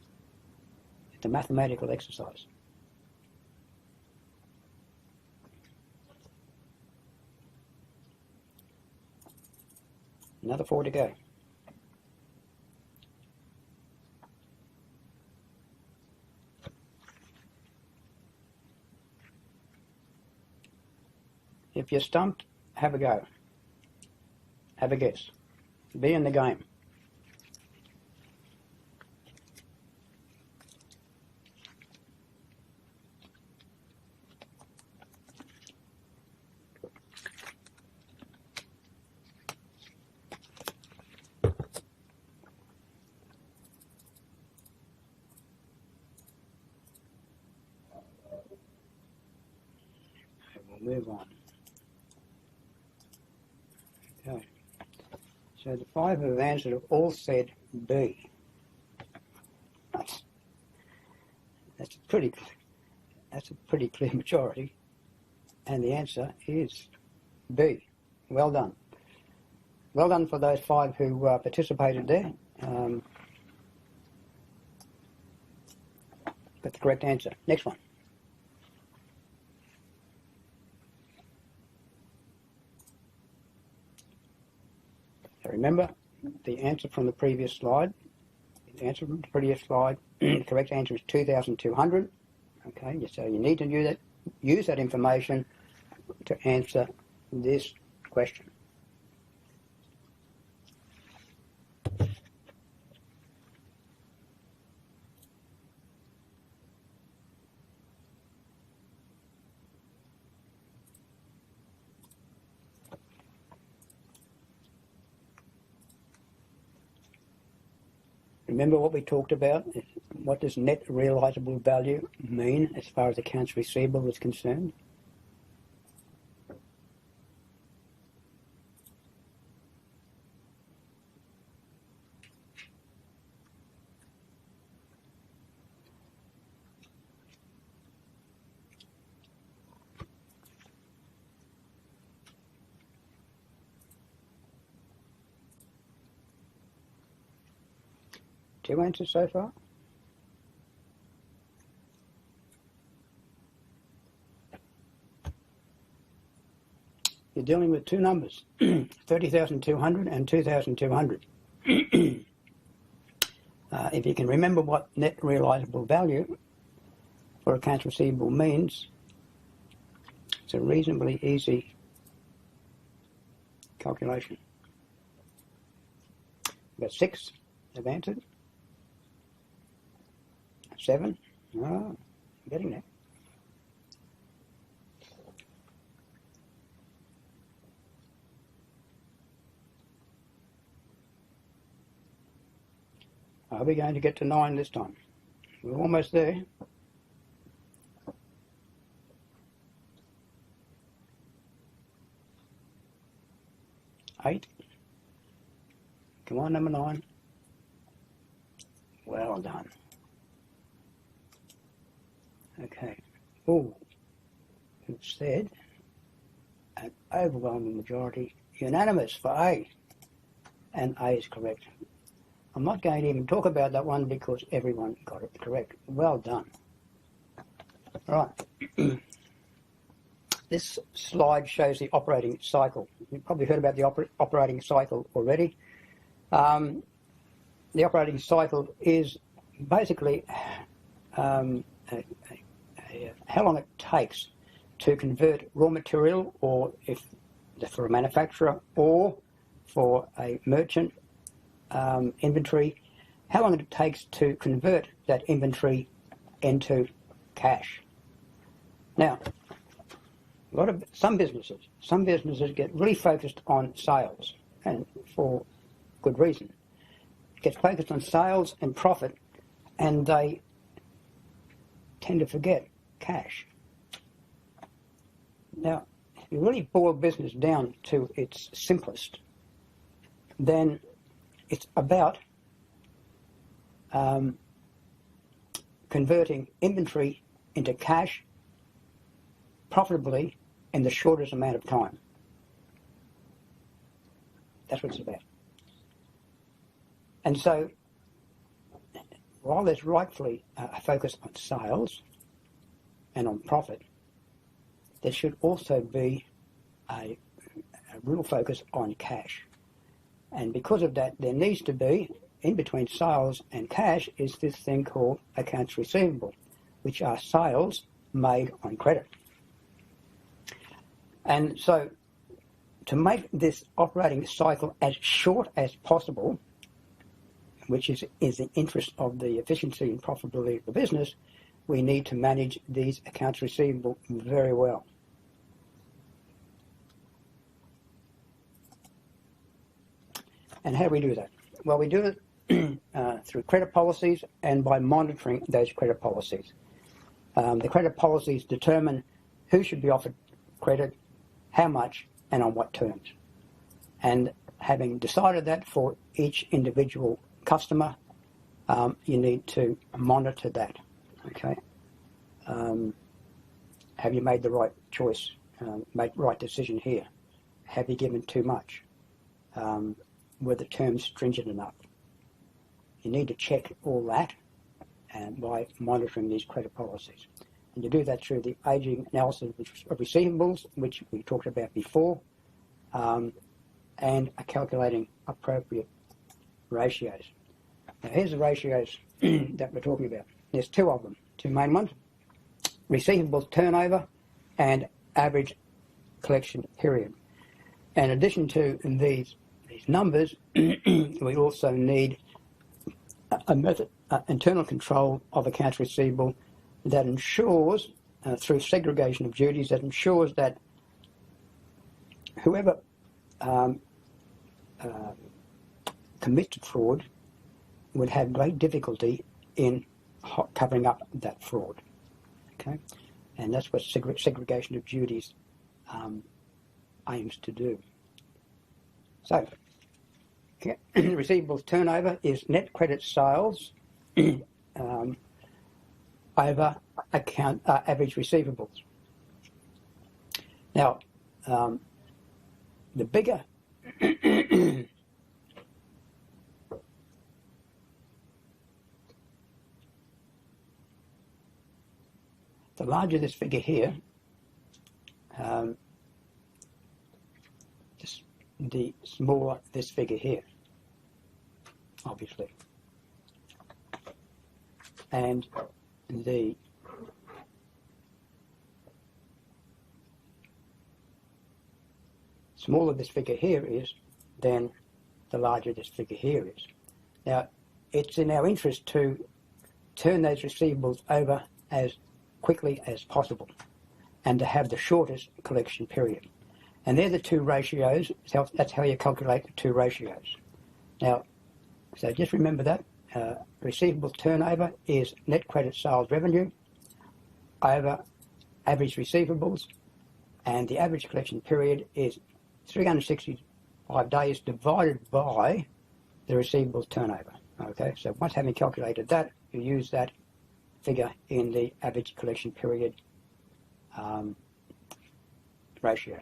mathematical exercise. Another 4 to go. If you're stumped, have a go. Have a guess. Be in the game. We'll move on. Okay. So the 5 who have answered have all said B. That's a pretty clear majority, and the answer is B. Well done. Well done for those 5 who participated there. Got the correct answer. Next one. So remember the answer from the previous slide. The correct answer is 2,200. Okay, so you need to use that information to answer this question. Remember what we talked about? What does net realisable value mean as far as accounts receivable is concerned? Two answers so far? You're dealing with 2 numbers, 30,200 and 2,200. If you can remember what net realisable value for accounts receivable means, it's a reasonably easy calculation. We've got 6 have answered. 7. Oh, getting there. Are we going to get to 9 this time? We're almost there. 8. Come on, number 9. Well done. Okay. Oh, it said overwhelming majority, unanimous for A, and A is correct. I'm not going to even talk about that one because everyone got it correct. Well done. Right. This slide shows the operating cycle. You've probably heard about the operating cycle already. The operating cycle is basically how long it takes to convert raw material, or if for a manufacturer or for a merchant inventory, how long it takes to convert that inventory into cash. Now, some businesses get really focused on sales, and for good reason. Get focused on sales and profit, and they tend to forget cash. Now, if you really boil business down to its simplest, then it's about converting inventory into cash profitably in the shortest amount of time. That's what it's about. And so, while there's rightfully a focus on sales and on profit, there should also be a real focus on cash. And because of that, there needs to be, in between sales and cash, is this thing called accounts receivable, which are sales made on credit. And so, to make this operating cycle as short as possible, which is the interest of the efficiency and profitability of the business, we need to manage these accounts receivable very well. And how do we do that? Well, we do it through credit policies and by monitoring those credit policies. The credit policies determine who should be offered credit, how much, and on what terms. And having decided that for each individual customer, you need to monitor that. Okay. Have you made the right choice? Made the right decision here? Have you given too much? Were the terms stringent enough? You need to check all that by monitoring these credit policies. And you do that through the aging analysis of receivables, which we talked about before, and calculating appropriate ratios. Now, here's the ratios that we're talking about. There's two of them, two main ones: receivables turnover and average collection period. In addition to these numbers, we also need a method, internal control of accounts receivable that ensures, through segregation of duties, that ensures that whoever commits fraud would have great difficulty in covering up that fraud. Okay, and that's what segregation of duties aims to do. So, receivables turnover is net credit sales over average receivables. Now, the bigger the larger this figure here, the smaller this figure here, obviously. And the smaller this figure here is, then the larger this figure here is. Now, it's in our interest to turn those receivables over as quickly as possible and to have the shortest collection period. And they're the two ratios. So that's how you calculate the two ratios. Now, so just remember that. Receivables turnover is net credit sales revenue over average receivables, and the average collection period is 365 days divided by the receivables turnover. Okay, so once having calculated that, you use that figure in the average collection period ratio.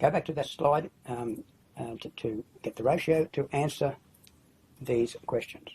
go back to that slide to get the ratio to answer these questions.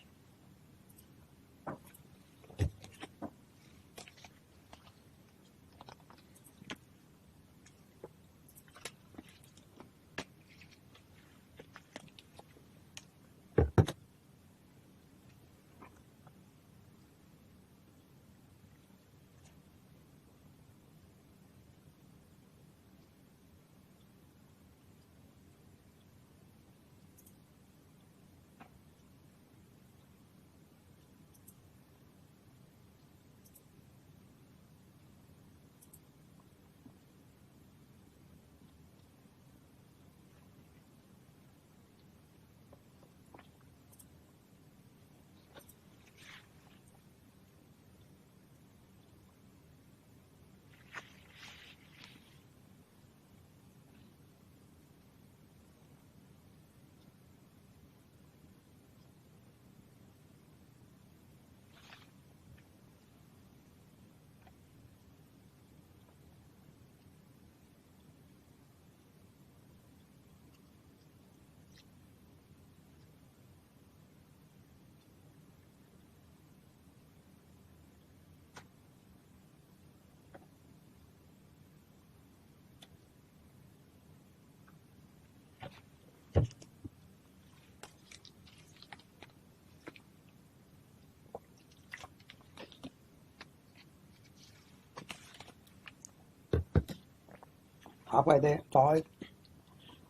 Halfway there, 5,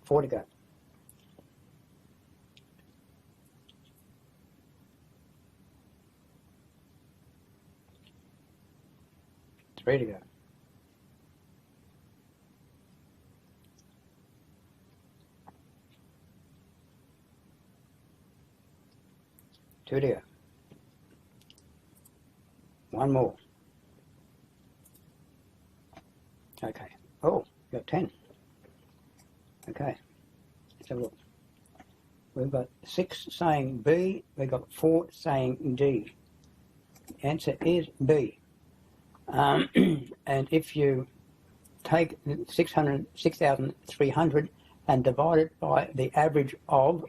4 to go. Three to go. Two to go. One more. Okay. Oh, you got 10. Okay. Let's have a look. We've got 6 saying B. We've got 4 saying D. The answer is B. And if you take 6,300 and divide it by the average of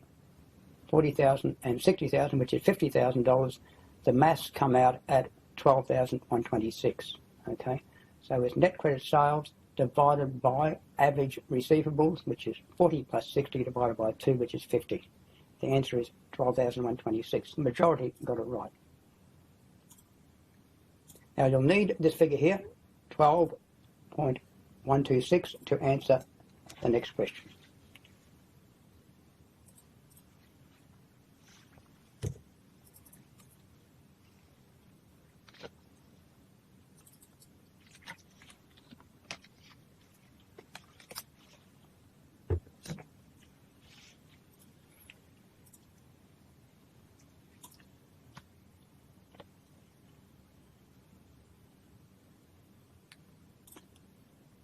40,000 and 60,000, which is $50,000, the maths come out at 12,126. Okay, so it's net credit sales divided by average receivables, which is 40 plus 60 divided by 2, which is 50. The answer is 12,126. The majority got it right. Now you'll need this figure here, 12.126, to answer the next question.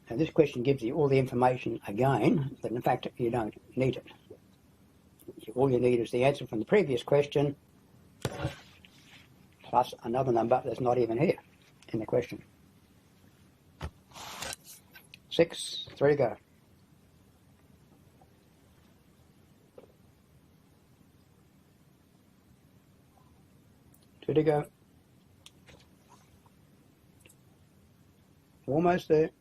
Now this question gives you all the information again, but in fact you don't need it. All you need is the answer from the previous question plus another number that's not even here in the question. 6, 3 to go. Two to go. Almost there.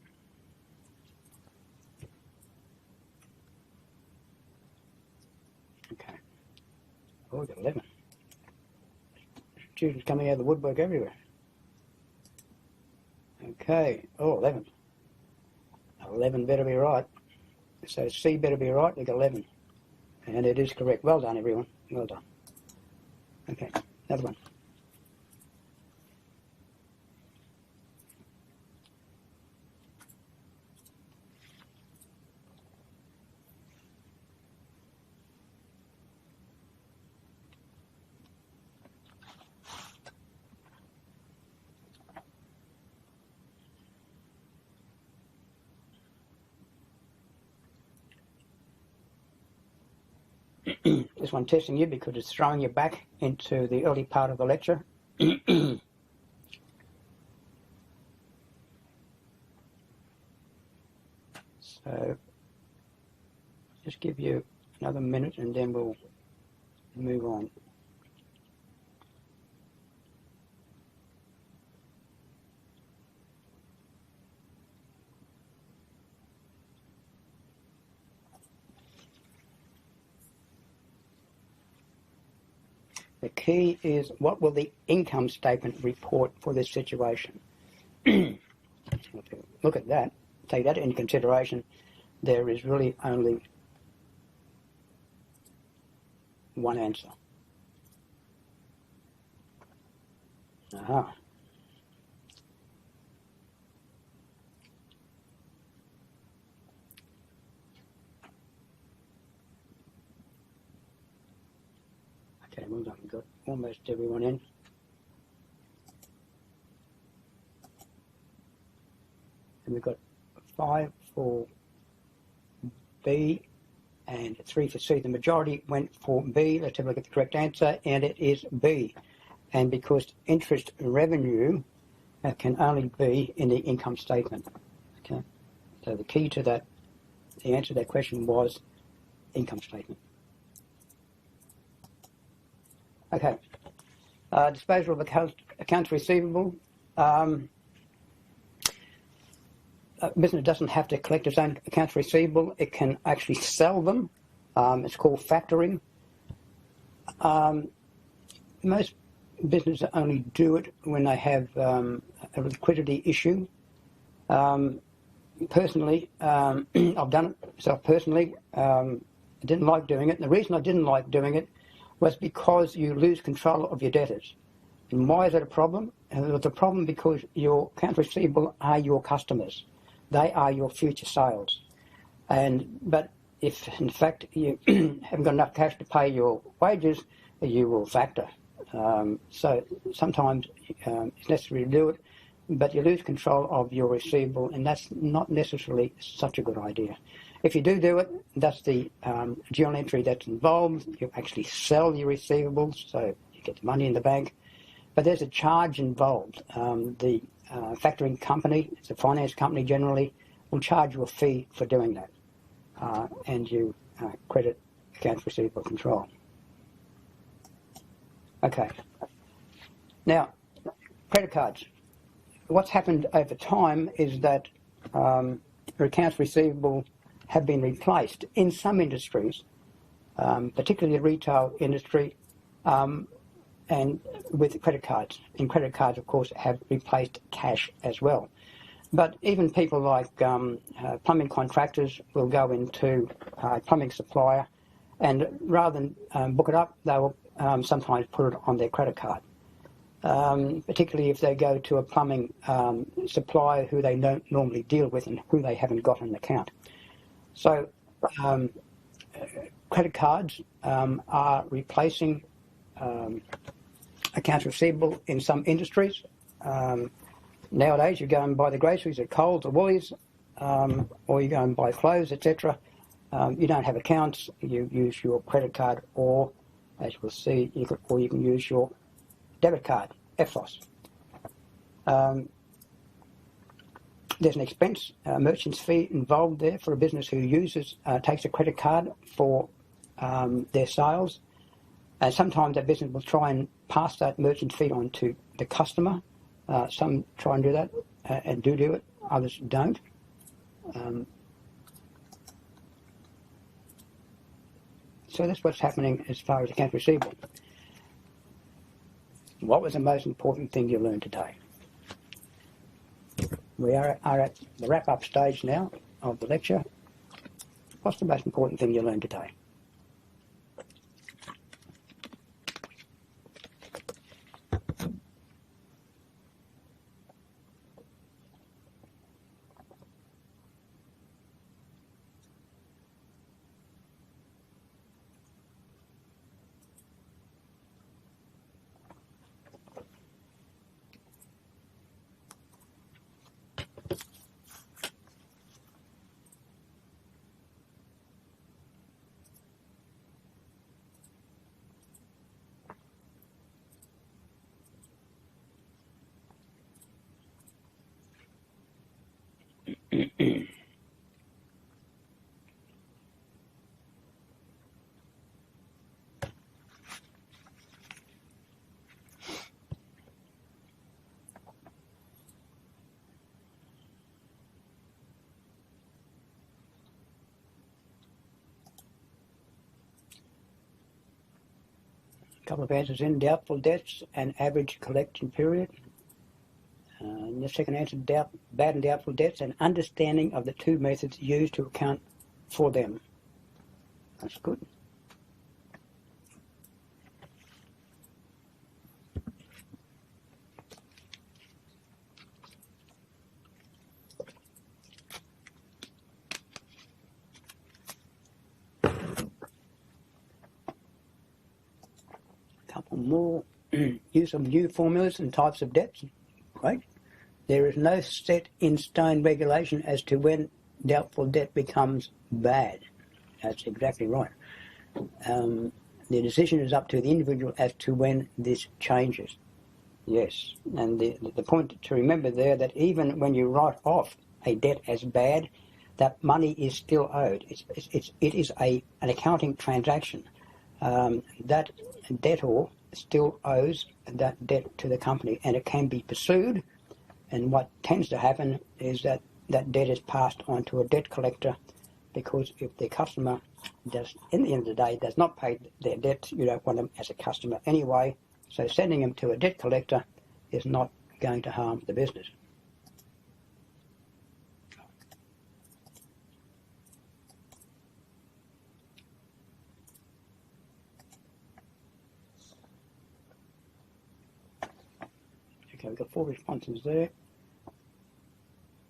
Okay. Oh, we got 11. Students coming out of the woodwork everywhere. Okay. Oh, 11. 11 better be right. So C better be right. We got 11. And it is correct. Well done, everyone. Well done. Okay. Another one. This one testing you because it's throwing you back into the early part of the lecture. So just give you another minute and then we'll move on. The key is, what will the income statement report for this situation? Look at that, take that into consideration. There is really only one answer. Aha. Okay, well done. We've got almost everyone in. And we've got 5 for B and 3 for C. The majority went for B. Let's have a look at the correct answer, and it is B. And because interest revenue can only be in the income statement. Okay, so the key to that, the answer to that question was income statement. Okay, disposal of accounts receivable. Business doesn't have to collect its own accounts receivable. It can actually sell them. It's called factoring. Most businesses only do it when they have a liquidity issue. Personally, I've done it myself personally. I didn't like doing it. And the reason I didn't like doing it was because you lose control of your debtors. And why is that a problem? And it was a problem because your accounts receivable are your customers. They are your future sales. But if, in fact, you haven't got enough cash to pay your wages, you will factor. So sometimes it's necessary to do it, but you lose control of your receivable, and that's not necessarily such a good idea. If you do it, that's the journal entry that's involved. You actually sell your receivables, so you get the money in the bank. But there's a charge involved. The factoring company, it's a finance company generally, will charge you a fee for doing that. And you credit accounts receivable control. Okay. Now, credit cards. What's happened over time is that accounts receivable have been replaced in some industries, particularly the retail industry, and with credit cards. And credit cards, of course, have replaced cash as well. But even people like plumbing contractors will go into a plumbing supplier, and rather than book it up, they will sometimes put it on their credit card. Particularly if they go to a plumbing supplier who they don't normally deal with and who they haven't got an account. So credit cards are replacing accounts receivable in some industries. Nowadays you go and buy the groceries at Coles or Woolies, or you go and buy clothes, etc. You don't have accounts, you use your credit card, or as we'll see, you can use your debit card, EFTPOS. There's an expense, merchant's fee involved there for a business who takes a credit card for their sales. And sometimes that business will try and pass that merchant fee on to the customer. Some try and do that and do it, others don't. So that's what's happening as far as accounts receivable. What was the most important thing you learned today? We are at the wrap-up stage now of the lecture. What's the most important thing you learned today? couple of answers in. Doubtful debts and average collection period. The second answer, bad and doubtful debts and understanding of the two methods used to account for them. That's good. Couple more. Use of new formulas and types of debts. Great. There is no set in stone regulation as to when doubtful debt becomes bad. That's exactly right. The decision is up to the individual as to when this changes. Yes, and the point to remember there that even when you write off a debt as bad, that money is still owed. It is an accounting transaction. That debtor still owes that debt to the company, and it can be pursued. And what tends to happen is that debt is passed on to a debt collector, because if the customer does, in the end of the day, does not pay their debt, you don't want them as a customer anyway. So sending them to a debt collector is not going to harm the business. Okay, we've got 4 responses there.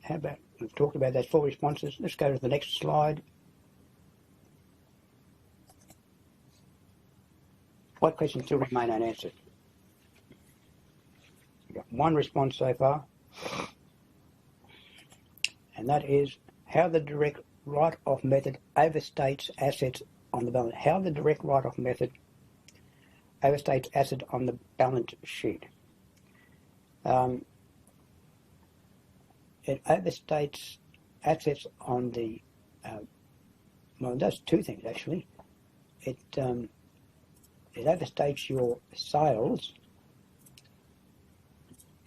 How about, we've talked about those 4 responses. Let's go to the next slide. What questions still remain unanswered? We've got 1 response so far, and that is how the direct write-off method overstates assets on the balance. How the direct write-off method overstates assets on the balance sheet. It overstates assets on the, well, it does 2 things actually. It overstates your sales,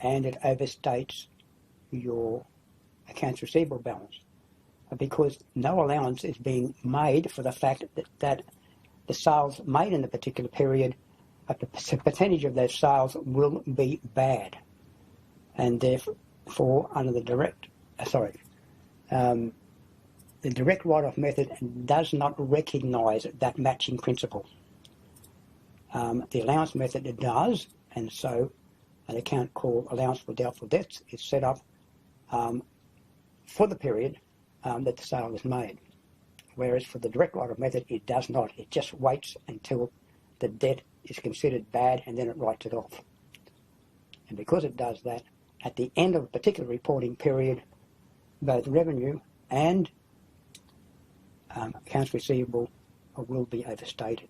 and it overstates your accounts receivable balance, because no allowance is being made for the fact that the sales made in the particular period, a percentage of those sales will be bad, and therefore under the direct write-off method does not recognise that matching principle. The allowance method does, and so an account called Allowance for Doubtful Debts is set up for the period that the sale is made. Whereas for the direct write-off method, it does not. It just waits until the debt is considered bad, and then it writes it off. And because it does that, at the end of a particular reporting period, both revenue and accounts receivable will be overstated.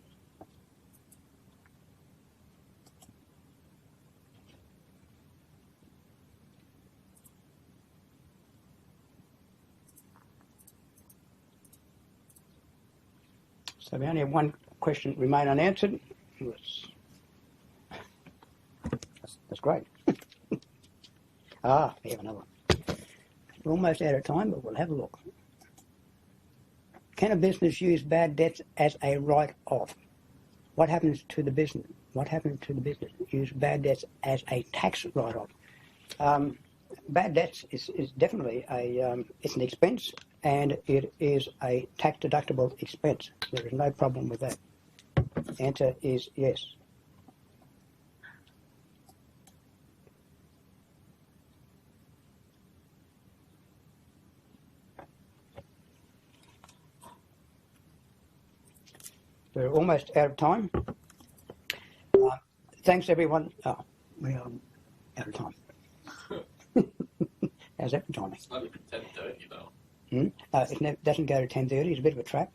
So we only have 1 question remain unanswered. That's great. We have another one. We're almost out of time, but we'll have a look. Can a business use bad debts as a write-off? What happens to the business? Use bad debts as a tax write-off? Bad debts is definitely it's an expense, and it is a tax-deductible expense. There is no problem with that. The answer is yes. We're almost out of time. Thanks, everyone. We are out of time. How's that for timing? It's not even 10:30 though. It doesn't go to 10:30. It's a bit of a trap.